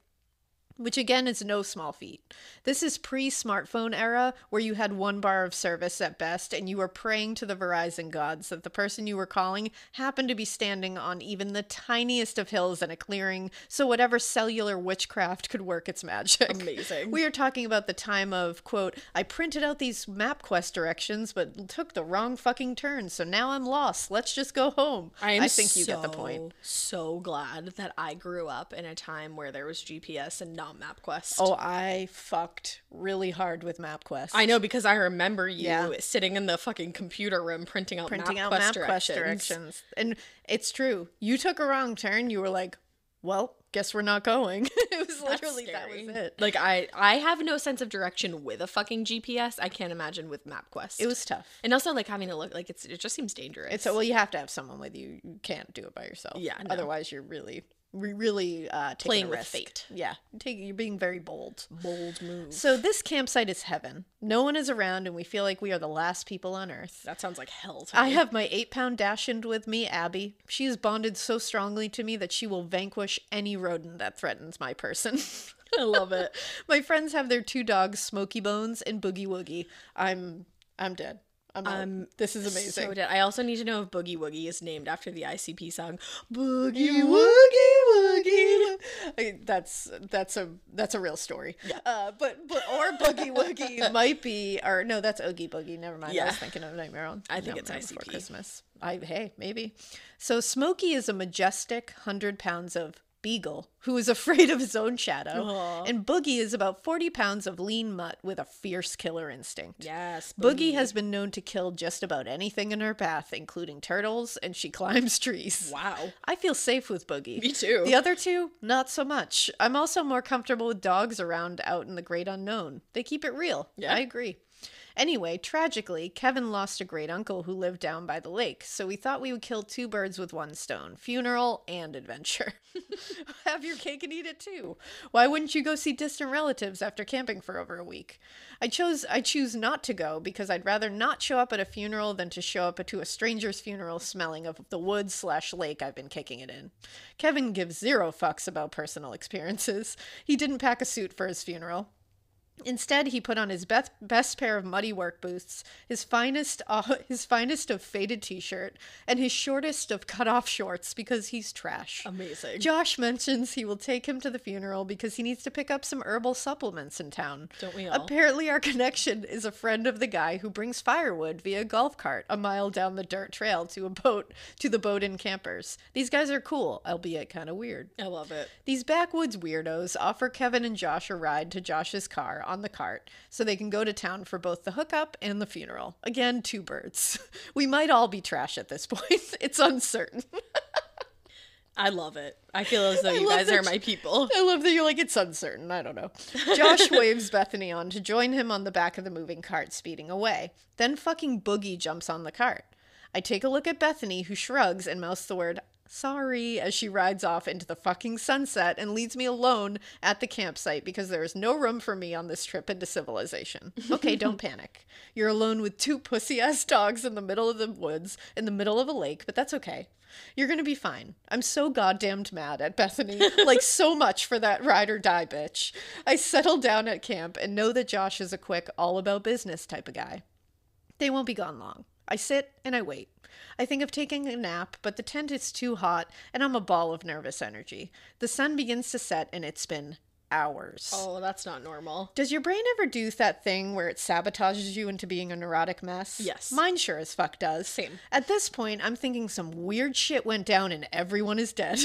which again is no small feat. This is pre-smartphone era where you had one bar of service at best and you were praying to the Verizon gods that the person you were calling happened to be standing on even the tiniest of hills in a clearing, so whatever cellular witchcraft could work its magic. Amazing. We are talking about the time of, quote, I printed out these MapQuest directions but took the wrong fucking turn, so now I'm lost. Let's just go home. I think you get the point. So glad that I grew up in a time where there was GPS and not MapQuest. Oh, I fucked really hard with MapQuest. I know, because I remember you sitting in the fucking computer room printing out MapQuest directions. And it's true. You took a wrong turn. You were like, well, guess we're not going. It was literally, that was it. Like, I have no sense of direction with a fucking GPS. I can't imagine with MapQuest. It was tough. And also, like, having to look, like, it just seems dangerous. Well, you have to have someone with you. You can't do it by yourself. Yeah, no. Otherwise, you're really playing a with risk. fate. Yeah, you're being very bold. Bold move. So this campsite is heaven. No one is around, and we feel like we are the last people on Earth. That sounds like hell to me. I have my 8-pound Dachshund with me, Abby. She is bonded so strongly to me that she will vanquish any rodent that threatens my person. I love it. My friends have their 2 dogs, Smoky Bones and Boogie Woogie. I'm dead. This is amazing. So dead. I also need to know if Boogie Woogie is named after the ICP song Boogie Woogie Woogie. That's a real story. Yeah. But or Boogie Woogie might be, or no, that's Oogie Boogie. Never mind. Yeah. I was thinking of Nightmare on. I think it's Nightmare Before ICP. Christmas. Hey, maybe. So Smokey is a majestic 100 pounds of beagle who is afraid of his own shadow. Aww. And Boogie is about 40 pounds of lean mutt with a fierce killer instinct. Yes. Boogie has been known to kill just about anything in her path, including turtles, and she climbs trees. Wow. I feel safe with Boogie. Me too. The other 2, not so much. I'm also more comfortable with dogs around out in the great unknown. They keep it real. Yeah. I agree. Anyway, tragically, Kevin lost a great uncle who lived down by the lake, so we thought we would kill 2 birds with one stone, funeral and adventure. Have your cake and eat it too. Why wouldn't you go see distant relatives after camping for over a week? I choose not to go because I'd rather not show up at a funeral than to show up to a stranger's funeral smelling of the woods/lake I've been kicking it in. Kevin gives 0 fucks about personal experiences. He didn't pack a suit for his funeral. Instead, he put on his best pair of muddy work boots, his finest of faded t-shirt, and his shortest of cut-off shorts because he's trash. Amazing. Josh mentions he will take him to the funeral because he needs to pick up some herbal supplements in town. Don't we all? Apparently, our connection is a friend of the guy who brings firewood via golf cart a mile down the dirt trail to the boat-in campers. These guys are cool, albeit kind of weird. I love it. These backwoods weirdos offer Kevin and Josh a ride to Josh's car on the cart so they can go to town for both the hookup and the funeral. Again, 2 birds. We might all be trash at this point. It's uncertain. I love it. I feel as though you guys are my people. I love that you're like, it's uncertain. I don't know. Josh waves Bethany on to join him on the back of the moving cart, speeding away. Then fucking Boogie jumps on the cart. I take a look at Bethany, who shrugs and mouths the word sorry, as she rides off into the fucking sunset and leaves me alone at the campsite because there is no room for me on this trip into civilization. Okay, don't panic. You're alone with 2 pussy-ass dogs in the middle of the woods, in the middle of a lake, but that's okay. You're gonna be fine. I'm so goddamned mad at Bethany, like so much for that ride or die bitch. I settle down at camp and know that Josh is a quick, all about business type of guy. They won't be gone long. I sit and I wait. I think of taking a nap, but the tent is too hot and I'm a ball of nervous energy. The sun begins to set and it's been hours. Oh, that's not normal. Does your brain ever do that thing where it sabotages you into being a neurotic mess? Yes. Mine sure as fuck does. Same. At this point, I'm thinking some weird shit went down and everyone is dead.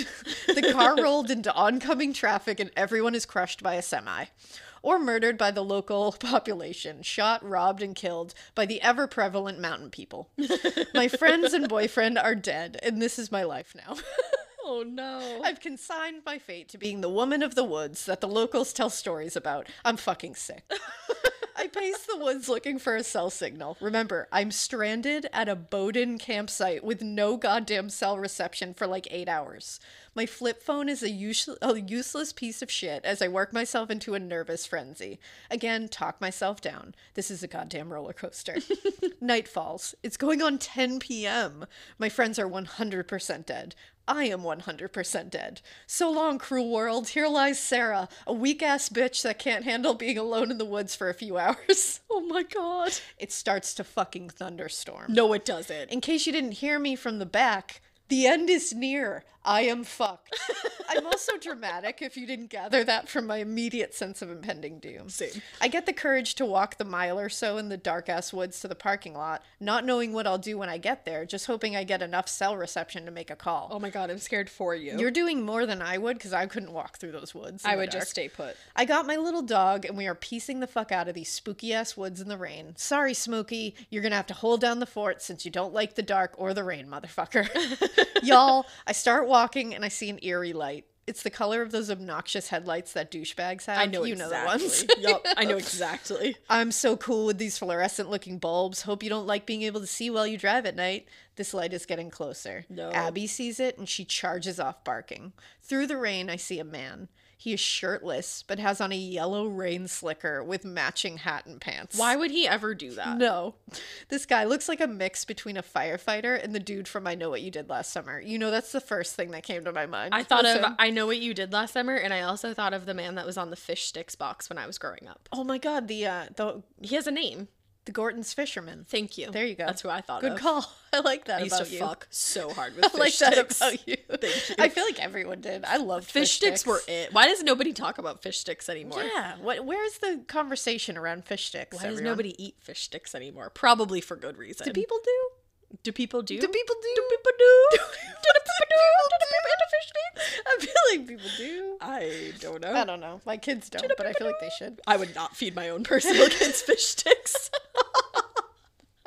The car rolled into oncoming traffic and everyone is crushed by a semi. Or murdered by the local population, shot, robbed, and killed by the ever-prevalent mountain people. My friends and boyfriend are dead, and this is my life now. Oh no. I've consigned my fate to being the woman of the woods that the locals tell stories about. I'm fucking sick. I pace the woods looking for a cell signal. Remember, I'm stranded at a Bowden campsite with no goddamn cell reception for like 8 hours. My flip phone is a useless piece of shit as I work myself into a nervous frenzy. Again, talk myself down. This is a goddamn roller coaster. Night falls. It's going on 10 p.m. My friends are 100% dead. I am 100% dead. So long, cruel world. Here lies Sarah, a weak-ass bitch that can't handle being alone in the woods for a few hours. Oh my god. It starts to fucking thunderstorm. No, it doesn't. In case you didn't hear me from the back, the end is near. I am fucked. I'm also dramatic, if you didn't gather that from my immediate sense of impending doom. Same. I get the courage to walk the mile or so in the dark-ass woods to the parking lot, not knowing what I'll do when I get there, just hoping I get enough cell reception to make a call. Oh my god, I'm scared for you. You're doing more than I would, because I couldn't walk through those woods. I would just stay put. I got my little dog, and we are piecing the fuck out of these spooky-ass woods in the rain. Sorry, Smokey, you're gonna have to hold down the fort since you don't like the dark or the rain, motherfucker. Y'all, I start walking, and I see an eerie light. It's the color of those obnoxious headlights that douchebags have. I know you exactly. know the ones. Yup, I know exactly. I'm so cool with these fluorescent-looking bulbs. Hope you don't like being able to see while you drive at night. This light is getting closer. No. Abby sees it, and she charges off barking. Through the rain, I see a man. He is shirtless, but has on a yellow rain slicker with matching hat and pants. Why would he ever do that? No. This guy looks like a mix between a firefighter and the dude from I Know What You Did Last Summer. You know, that's the first thing that came to my mind. I thought of I Know What You Did Last Summer, and I also thought of the man that was on the fish sticks box when I was growing up. Oh my god, the He has a name. The Gorton's Fisherman. Thank you. There you go. That's who I thought Good of. call. I like that I used about to you. fuck so hard with I fish like sticks. that about you. Thank you. I feel like everyone did. I loved Fish sticks were it. Why does nobody talk about fish sticks anymore? Yeah. Where's the conversation around fish sticks? Why does everyone? nobody eat fish sticks anymore? Probably for good reason. Do people do? Do people do? Do people do? Do people do? Do people eat fish sticks? I feel like people do. I don't know. I don't know. My kids don't, but I feel like they should. I would not feed my own personal kids fish sticks.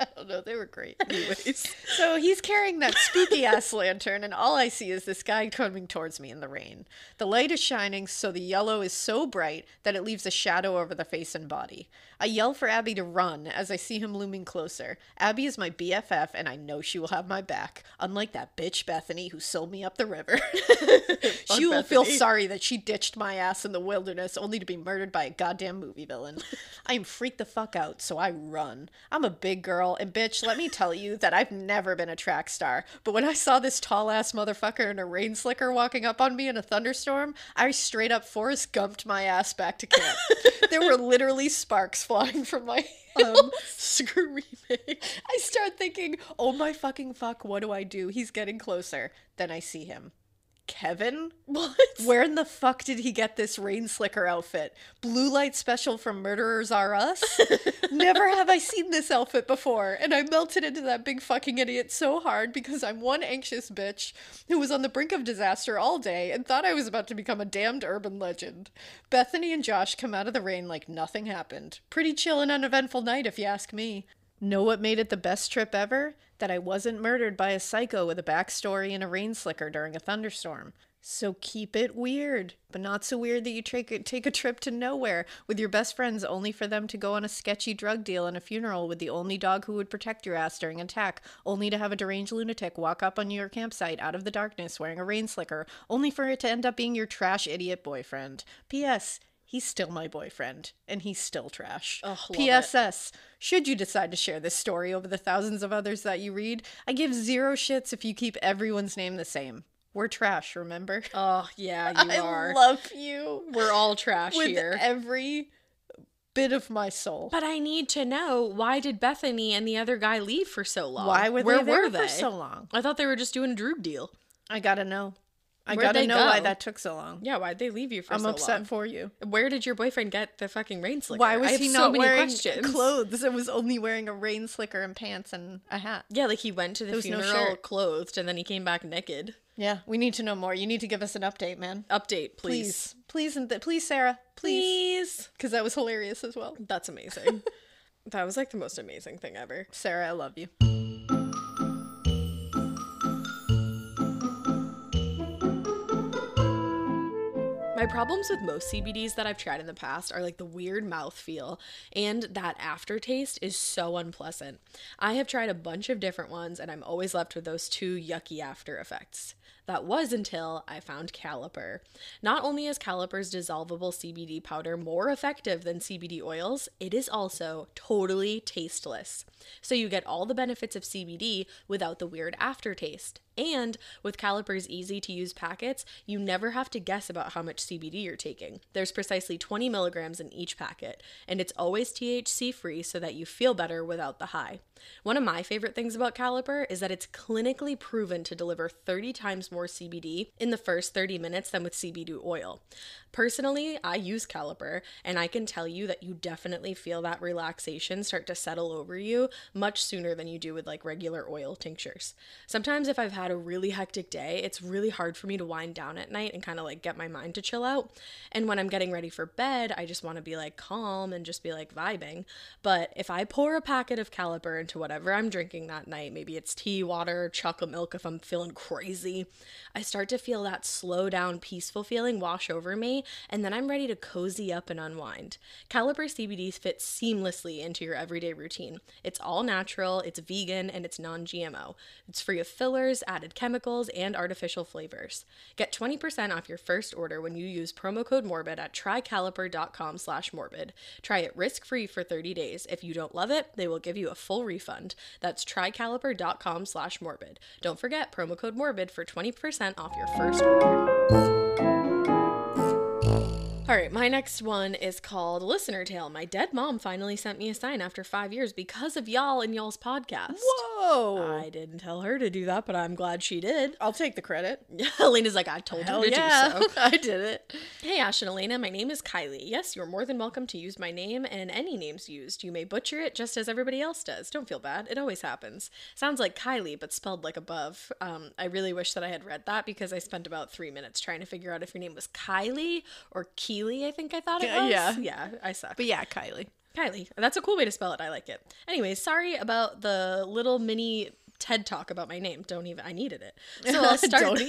I don't know. They were great. Anyways. So he's carrying that spooky ass lantern, and all I see is this guy coming towards me in the rain. The light is shining, so the yellow is so bright that it leaves a shadow over the face and body. I yell for Abby to run as I see him looming closer. Abby is my BFF, and I know she will have my back, unlike that bitch Bethany who sold me up the river. She will feel sorry that she ditched my ass in the wilderness only to be murdered by a goddamn movie villain. I am freaked the fuck out, so I run. I'm a big girl, and bitch, let me tell you that I've never been a track star, but when I saw this tall-ass motherfucker in a rain slicker walking up on me in a thunderstorm, I straight up Forrest Gumped my ass back to camp. There were literally sparks flying from my screaming. I start thinking, oh my fucking fuck, what do I do? He's getting closer. Then I see him. Kevin? What? Where in the fuck did he get this rain slicker outfit? Blue light special from Murderers Are Us? Never have I seen this outfit before, and I melted into that big fucking idiot so hard because I'm one anxious bitch who was on the brink of disaster all day and thought I was about to become a damned urban legend. Bethany and Josh come out of the rain like nothing happened. Pretty chill and uneventful night if you ask me. Know what made it the best trip ever? That I wasn't murdered by a psycho with a backstory and a rain slicker during a thunderstorm. So keep it weird, but not so weird that you take a trip to nowhere with your best friends only for them to go on a sketchy drug deal and a funeral with the only dog who would protect your ass during an attack, only to have a deranged lunatic walk up on your campsite out of the darkness wearing a rain slicker, only for it to end up being your trash idiot boyfriend. P.S. He's still my boyfriend, and he's still trash. Ugh, love P.S.S. Should you decide to share this story over the thousands of others that you read, I give zero shits if you keep everyone's name the same. We're trash, remember? Oh, yeah, you are. I love you. We're all trash with here. Every bit of my soul. But I need to know, why did Bethany and the other guy leave for so long? Why were Where they there were they for so long? I thought they were just doing a droog deal. I gotta know. I Where'd gotta they know go? why that took so long. Yeah, why'd they leave you for so long? I'm upset for you. Where did your boyfriend get the fucking rain slicker? Why was I have he so not many wearing questions. clothes and was only wearing a rain slicker and pants and a hat? Yeah, like he went to the There was no funeral shirt. clothed and then he came back naked. Yeah, we need to know more. You need to give us an update, man. Update, please. Please, please, Sarah. Please. Because that was hilarious as well. That's amazing. That was like the most amazing thing ever. Sarah, I love you. My problems with most CBDs that I've tried in the past are like the weird mouthfeel, and that aftertaste is so unpleasant. I have tried a bunch of different ones and I'm always left with those two yucky after effects. That was until I found Caliper. Not only is Caliper's dissolvable CBD powder more effective than CBD oils, it is also totally tasteless. So you get all the benefits of CBD without the weird aftertaste. And with Caliper's easy-to-use packets, you never have to guess about how much CBD you're taking. There's precisely 20 milligrams in each packet, and it's always THC-free so that you feel better without the high. One of my favorite things about Caliper is that it's clinically proven to deliver 30 times more CBD in the first 30 minutes than with CBD oil. Personally, I use Caliper, and I can tell you that you definitely feel that relaxation start to settle over you much sooner than you do with like regular oil tinctures. Sometimes if I've had a really hectic day, it's really hard for me to wind down at night and kind of like get my mind to chill out. And when I'm getting ready for bed, I just want to be like calm and just be like vibing. But if I pour a packet of Caliper into whatever I'm drinking that night, maybe it's tea, water, chocolate milk if I'm feeling crazy, I start to feel that slow down, peaceful feeling wash over me, and then I'm ready to cozy up and unwind. Caliper CBD fits seamlessly into your everyday routine. It's all natural, it's vegan, and it's non-GMO. It's free of fillers, added chemicals, and artificial flavors. Get 20% off your first order when you use promo code Morbid at trycaliper.com/morbid. Try it risk-free for 30 days. If you don't love it, they will give you a full refund. That's trycaliper.com/morbid. Don't forget promo code Morbid for 20% off your first order. All right, my next one is called Listener Tale. My dead mom finally sent me a sign after 5 years because of y'all and y'all's podcast. Whoa! I didn't tell her to do that, but I'm glad she did. I'll take the credit. Alaina's like, I told her to do so. I did it. Hey, Ash and Alaina, my name is Kylie. Yes, you're more than welcome to use my name and any names used. You may butcher it just as everybody else does. Don't feel bad. It always happens. Sounds like Kylie, but spelled like above. I really wish that I had read that because I spent about 3 minutes trying to figure out if your name was Kylie or Keely, I think I thought it was. Yeah, I suck. But yeah, Kylie. That's a cool way to spell it. I like it. Anyways, sorry about the little mini TED talk about my name. I needed it. So I'll start. Don't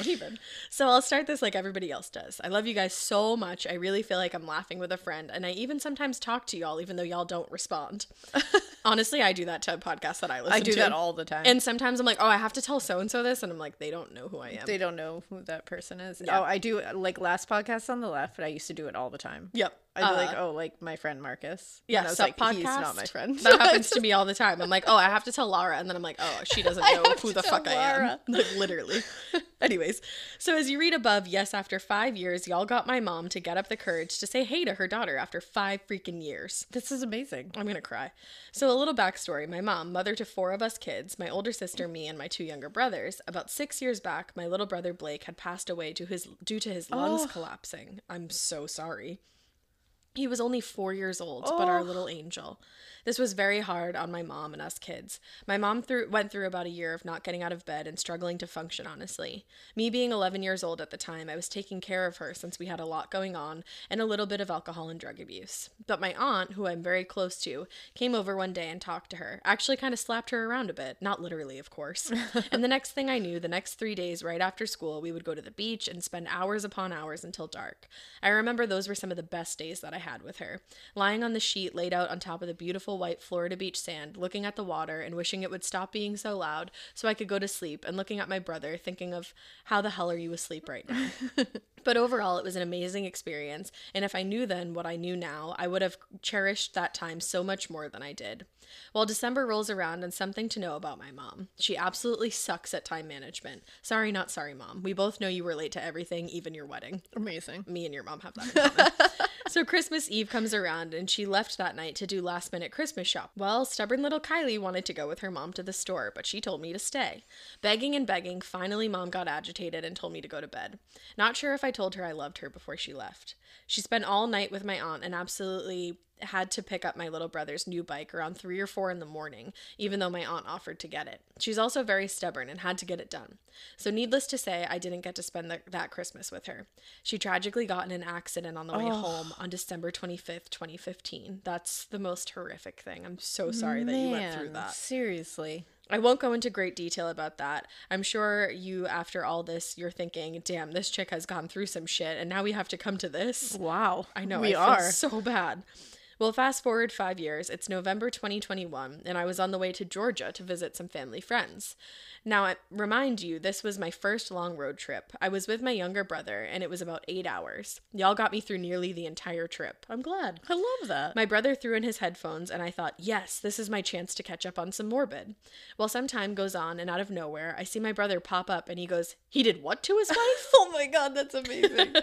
even. So I'll start this like everybody else does. I love you guys so much. I really feel like I'm laughing with a friend, and I even sometimes talk to y'all even though y'all don't respond. Honestly, I do that to podcasts that I listen to. I do that all the time. And sometimes I'm like, oh, I have to tell so-and-so this, and I'm like, they don't know who I am. They don't know who that person is. Yeah. Oh, I do, like last podcast on the left, but I used to do it all the time. Yep. I'd be like, oh, like my friend Marcus. Yeah, and I was Sup like, podcast. he's not my friend. That happens to me all the time. I'm like, oh, I have to tell Laura, and then I'm like, oh, she doesn't know who the fuck I am. Like, literally. Anyways, so as you read above, yes, after 5 years, y'all got my mom to get up the courage to say hey to her daughter after 5 freaking years. This is amazing. I'm gonna cry. So a little backstory. My mom, mother to 4 of us kids, my older sister, me, and my 2 younger brothers. About 6 years back, my little brother Blake had passed away due to his lungs collapsing. I'm so sorry. He was only 4 years old, but our little angel. This was very hard on my mom and us kids. My mom went through about a year of not getting out of bed and struggling to function, honestly. Me being 11 years old at the time, I was taking care of her since we had a lot going on and a little bit of alcohol and drug abuse. But my aunt, who I'm very close to, came over one day and talked to her. Actually kind of slapped her around a bit. Not literally, of course. And the next thing I knew, the next 3 days right after school, we would go to the beach and spend hours upon hours until dark. I remember those were some of the best days that I had with her. Lying on the sheet laid out on top of the beautiful white Florida beach sand, looking at the water and wishing it would stop being so loud so I could go to sleep, and looking at my brother thinking of how the hell are you asleep right now. But overall, it was an amazing experience, and if I knew then what I knew now, I would have cherished that time so much more than I did. Well, December rolls around, and something to know about my mom. She absolutely sucks at time management. Sorry, not sorry, Mom. We both know you were late to everything, even your wedding. Amazing. Me and your mom have that in common. So Christmas Eve comes around, and she left that night to do last-minute Christmas shop. Well, stubborn little Kylie wanted to go with her mom to the store, but she told me to stay. Begging and begging, finally Mom got agitated and told me to go to bed. Not sure if I told her I loved her before she left. She spent all night with my aunt and absolutely had to pick up my little brother's new bike around 3 or 4 in the morning, even though my aunt offered to get it. She's also very stubborn and had to get it done. So needless to say, I didn't get to spend that Christmas with her. She tragically got in an accident on the way home on December 25th, 2015. That's the most horrific thing. I'm so sorry that you went through that. Seriously. I won't go into great detail about that. I'm sure you, after all this, you're thinking, damn, this chick has gone through some shit, and now we have to come to this. Wow. I know, we I feel so bad. Well, fast forward 5 years, it's November 2021, and I was on the way to Georgia to visit some family friends. Now, I remind you, this was my first long road trip. I was with my younger brother, and it was about 8 hours. Y'all got me through nearly the entire trip. I'm glad. I love that. My brother threw in his headphones, and I thought, yes, this is my chance to catch up on some Morbid. Well, some time goes on, and out of nowhere, I see my brother pop up, and he goes, he did what to his wife? Oh my God, that's amazing.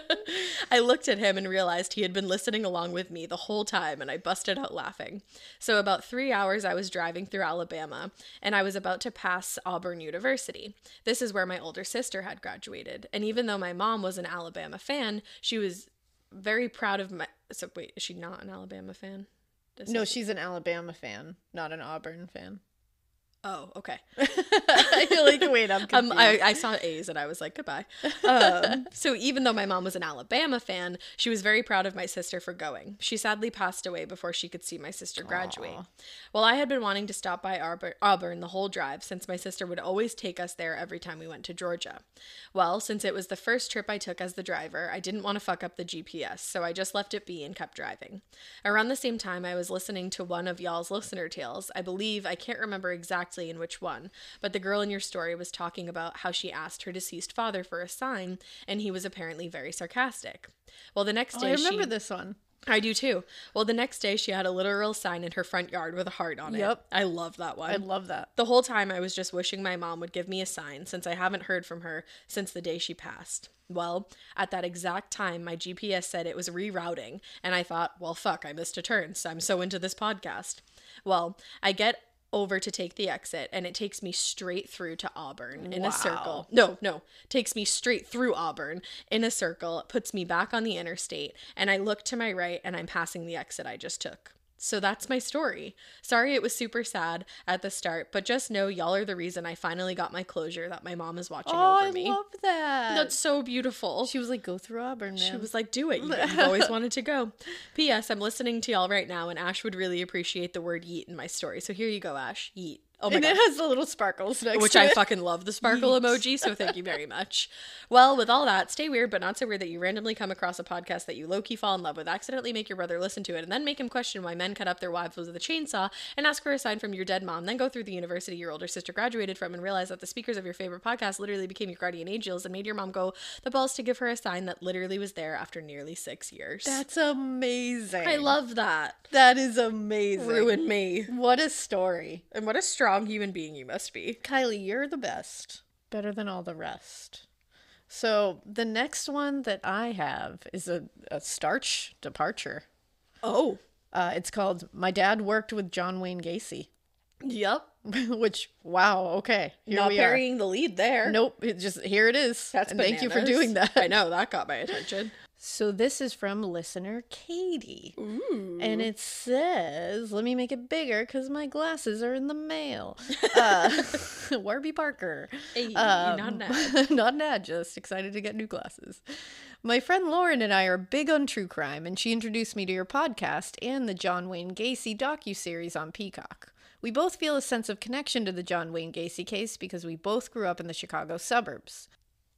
I looked at him and realized he had been listening along with me the whole time, and I busted out laughing. So about 3 hours I was driving through Alabama, and I was about to pass Auburn University. This is where my older sister had graduated, and even though my mom was an Alabama fan, she was very proud of my... So wait, is she not an Alabama fan? No, she's an Alabama fan, not an Auburn fan. Oh, okay. I feel like, wait, I'm confused. I saw A's and I was like, goodbye. So even though my mom was an Alabama fan, she was very proud of my sister for going. She sadly passed away before she could see my sister graduate. Aww. Well, I had been wanting to stop by Auburn the whole drive since my sister would always take us there every time we went to Georgia. Well, since it was the first trip I took as the driver, I didn't want to fuck up the GPS, so I just left it be and kept driving. Around the same time, I was listening to one of y'all's listener tales. I can't remember exactly in which one, but the girl in your story was talking about how she asked her deceased father for a sign, and he was apparently very sarcastic. Well, the next day I remember this one. I do too. Well, the next day she had a literal sign in her front yard with a heart on it. Yep. I love that one. I love that. The whole time I was just wishing my mom would give me a sign since I haven't heard from her since the day she passed. Well, at that exact time, my GPS said it was rerouting, and I thought, well, fuck, I missed a turn, so I'm so into this podcast. Well, I get over to take the exit, and it takes me straight through to Auburn in a circle. No, takes me straight through Auburn in a circle, puts me back on the interstate, and I look to my right, and I'm passing the exit I just took. So that's my story. Sorry it was super sad at the start, but just know y'all are the reason I finally got my closure that my mom is watching over me. I love that. That's so beautiful. She was like, go through Auburn, man. She was like, do it. You've always wanted to go. P.S. I'm listening to y'all right now, and Ash would really appreciate the word yeet in my story. So here you go, Ash. Yeet. Oh my God. It has the little sparkles next Which to it. I fucking love the sparkle emoji, so thank you very much. Well, with all that, stay weird, but not so weird that you randomly come across a podcast that you low-key fall in love with, accidentally make your brother listen to it, and then make him question why men cut up their wives with a chainsaw, and ask for a sign from your dead mom, then go through the university your older sister graduated from and realize that the speakers of your favorite podcast literally became your guardian angels and made your mom go the balls to give her a sign that literally was there after nearly 6 years. That's amazing. I love that. That is amazing. Ruined me. What a story. And what a strong human being you must be. Kylie, you're the best. Better than all the rest. So the next one that I have is a starch departure. Oh. It's called My Dad Worked with John Wayne Gacy. Yep. Which, wow, okay. Here Not we burying the lead there. Nope. Here it is. That's and bananas. thank you for doing that. I know, that got my attention. So this is from listener Katie. Ooh. And it says, let me make it bigger because my glasses are in the mail. Warby Parker. Hey, not an ad. Not an ad, just excited to get new glasses. My friend Lauren and I are big on true crime, and she introduced me to your podcast and the John Wayne Gacy docuseries on Peacock. We both feel a sense of connection to the John Wayne Gacy case because we both grew up in the Chicago suburbs.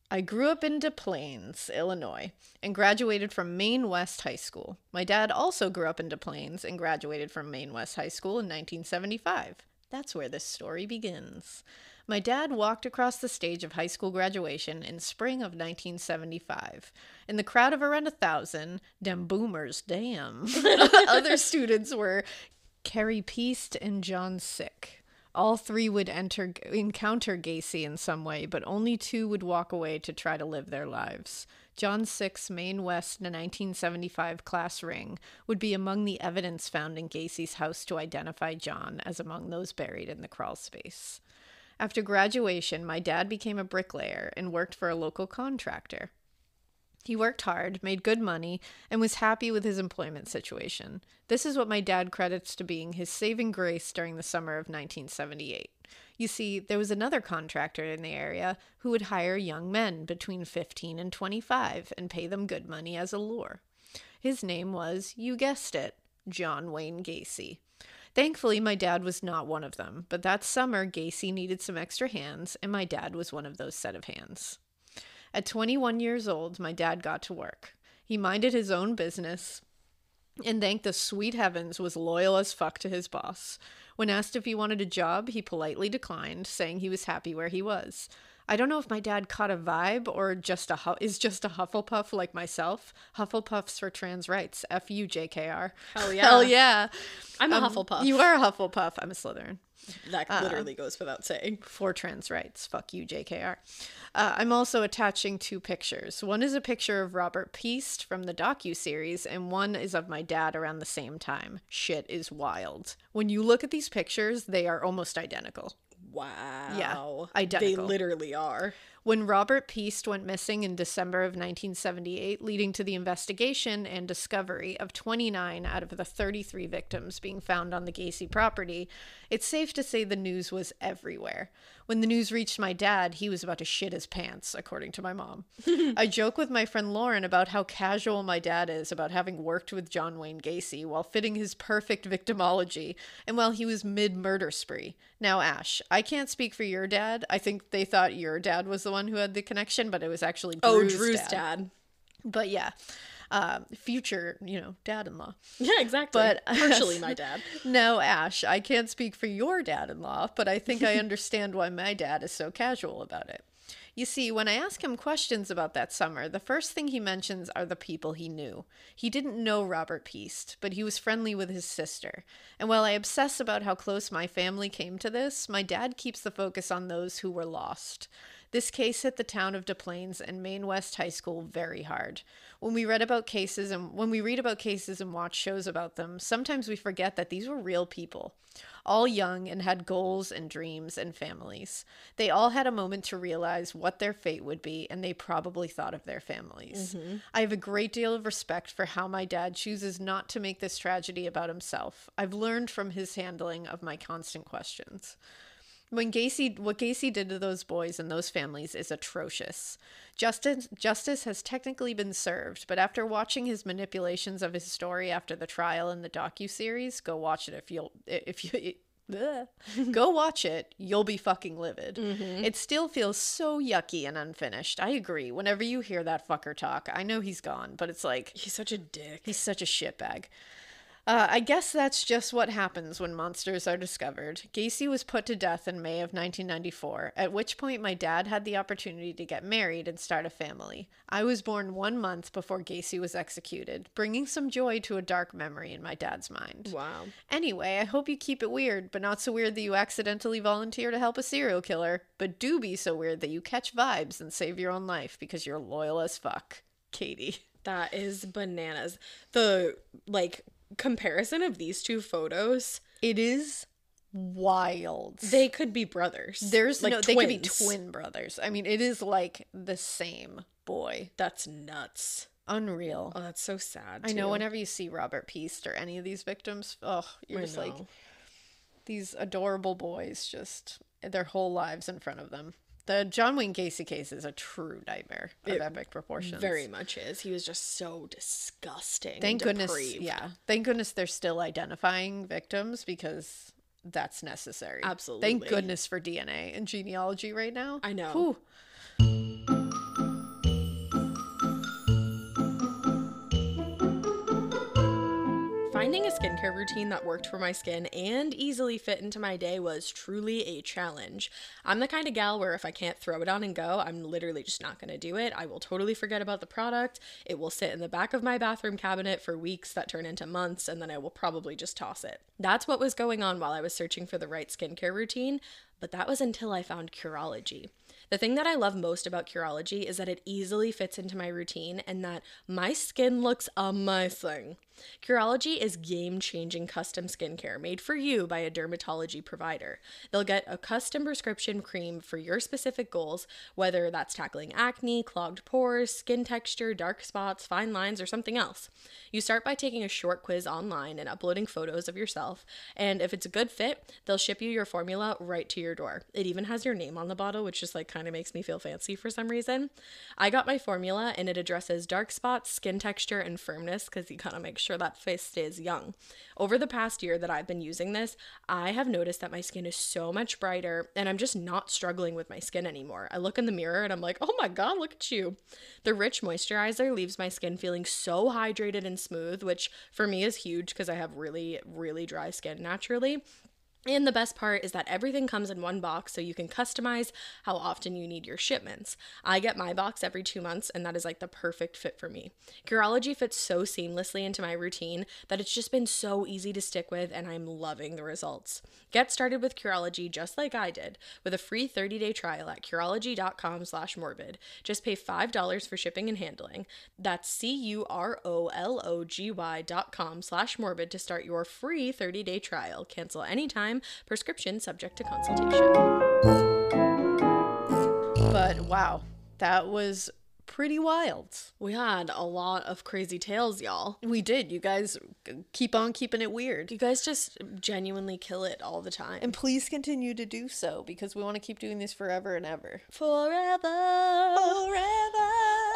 I grew up in Des Plaines, Illinois, and graduated from Maine West High School. My dad also grew up in Des Plaines and graduated from Maine West High School in 1975. That's where this story begins. My dad walked across the stage of high school graduation in spring of 1975. In the crowd of around 1,000, dem boomers, damn, other students were Carrie Peast and John Sick. All three would encounter Gacy in some way, but only two would walk away to try to live their lives. John Sick's Maine West 1975 class ring would be among the evidence found in Gacy's house to identify John as among those buried in the crawl space. After graduation, my dad became a bricklayer and worked for a local contractor. He worked hard, made good money, and was happy with his employment situation. This is what my dad credits to being his saving grace during the summer of 1978. You see, there was another contractor in the area who would hire young men between 15 and 25 and pay them good money as a lure. His name was, you guessed it, John Wayne Gacy. Thankfully, my dad was not one of them, but that summer, Gacy needed some extra hands, and my dad was one of those set of hands. At 21 years old, my dad got to work. He minded his own business and thank the sweet heavens was loyal as fuck to his boss. When asked if he wanted a job, he politely declined, saying he was happy where he was. I don't know if my dad caught a vibe or is just a Hufflepuff like myself. Hufflepuffs for trans rights. F you, JKR. Hell yeah. Hell yeah. I'm a Hufflepuff. You are a Hufflepuff. I'm a Slytherin. That literally goes without saying. For trans rights. Fuck you, JKR. I'm also attaching two pictures. One is a picture of Robert Peast from the docuseries, and one is of my dad around the same time. Shit is wild. When you look at these pictures, they are almost identical. Wow. Yeah, identical. They literally are. When Robert Peast went missing in December of 1978, leading to the investigation and discovery of 29 out of the 33 victims being found on the Gacy property, it's safe to say the news was everywhere. When the news reached my dad, he was about to shit his pants, according to my mom. I joke with my friend Lauren about how casual my dad is about having worked with John Wayne Gacy while fitting his perfect victimology and while he was mid-murder spree. Now, Ash, I can't speak for your dad. I think they thought your dad was the one who had the connection, but it was actually Drew's dad. But yeah, future, dad-in-law. Yeah, exactly. But partially my dad. Now, Ash, I can't speak for your dad-in-law, but I think I understand why my dad is so casual about it. You see, when I ask him questions about that summer, the first thing he mentions are the people he knew. He didn't know Robert Peast, but he was friendly with his sister. And while I obsess about how close my family came to this, my dad keeps the focus on those who were lost. This case hit the town of Des Plaines and Maine West High School very hard. When we read about cases and watch shows about them, sometimes we forget that these were real people, all young and had goals and dreams and families. They all had a moment to realize what their fate would be, and they probably thought of their families. Mm-hmm. I have a great deal of respect for how my dad chooses not to make this tragedy about himself. I've learned from his handling of my constant questions. What Gacy did to those boys and those families is atrocious. Justice has technically been served, but after watching his manipulations of his story after the trial in the docuseries, go watch it go watch it, you'll be fucking livid. Mm-hmm. It still feels so yucky and unfinished. I agree. Whenever you hear that fucker talk, I know he's gone, but it's like... He's such a dick. He's such a shitbag. I guess that's just what happens when monsters are discovered. Gacy was put to death in May of 1994, at which point my dad had the opportunity to get married and start a family. I was born 1 month before Gacy was executed, bringing some joy to a dark memory in my dad's mind. Wow. Anyway, I hope you keep it weird, but not so weird that you accidentally volunteer to help a serial killer, but do be so weird that you catch vibes and save your own life because you're loyal as fuck. Katie. That is bananas. The, comparison of these two photos, it is wild. They could be brothers. They could be twin brothers. I mean, it is like the same boy. That's nuts. Unreal. Oh, that's so sad, I know too. whenever you see Robert Piest or any of these victims, you're just like, these adorable boys, just their whole lives in front of them. The John Wayne Gacy case is a true nightmare of epic proportions. Very much is. He was just so disgusting. Thank and goodness. depraved. Yeah. Thank goodness they're still identifying victims, because that's necessary. Absolutely. Thank goodness for DNA and genealogy right now. I know. Whew. Finding a skincare routine that worked for my skin and easily fit into my day was truly a challenge. I'm the kind of gal where if I can't throw it on and go, I'm literally just not going to do it. I will totally forget about the product. It will sit in the back of my bathroom cabinet for weeks that turn into months, and then I will probably just toss it. That's what was going on while I was searching for the right skincare routine, but that was until I found Curology. The thing that I love most about Curology is that it easily fits into my routine and that my skin looks amazing. Curology is game-changing custom skincare made for you by a dermatology provider. They'll get a custom prescription cream for your specific goals, whether that's tackling acne, clogged pores, skin texture, dark spots, fine lines, or something else. You start by taking a short quiz online and uploading photos of yourself, and if it's a good fit, they'll ship you your formula right to your door. It even has your name on the bottle, which just like kind of makes me feel fancy for some reason. I got my formula and it addresses dark spots, skin texture, and firmness because you kind of make sure that face stays young. Over the past year that I've been using this, I have noticed that my skin is so much brighter and I'm just not struggling with my skin anymore. I look in the mirror and I'm like, oh my god, look at you. The rich moisturizer leaves my skin feeling so hydrated and smooth, which for me is huge because I have really, really dry skin naturally. And the best part is that everything comes in one box, so you can customize how often you need your shipments. I get my box every 2 months, and that is like the perfect fit for me. Curology fits so seamlessly into my routine that it's just been so easy to stick with, and I'm loving the results. Get started with Curology just like I did, with a free 30-day trial at Curology.com/morbid. Just pay $5 for shipping and handling. That's CUROLOGY.com/morbid to start your free 30-day trial. Cancel anytime. Prescription subject to consultation. But wow, that was pretty wild. We had a lot of crazy tales, y'all. We did. You guys keep on keeping it weird. You guys just genuinely kill it all the time. And please continue to do so, because we want to keep doing this forever and ever. Forever.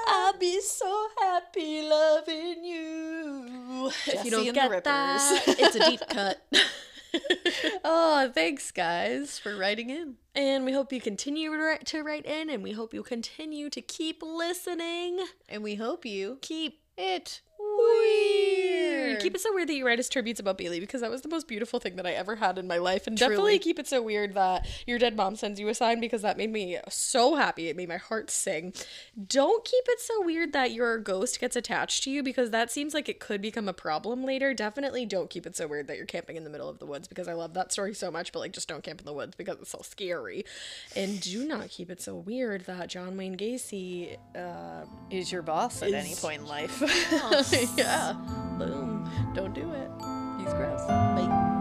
I'll be so happy loving you. If you don't get that, it's a deep cut. Oh, thanks guys for writing in. And we hope you continue to write in, and we hope you continue to keep listening. And we hope you keep it weird. Keep it so weird that you write us tributes about Bailey, because that was the most beautiful thing that I ever had in my life. And Truly. Definitely keep it so weird that your dead mom sends you a sign, because that made me so happy. It made my heart sing. Don't keep it so weird that your ghost gets attached to you, because that seems like it could become a problem later. Definitely don't keep it so weird that you're camping in the middle of the woods, because I love that story so much, but like just don't camp in the woods because it's so scary. And do not keep it so weird that John Wayne Gacy is your boss at any point in life. Yes. Yeah. Boom. Don't do it. He's gross. Bye.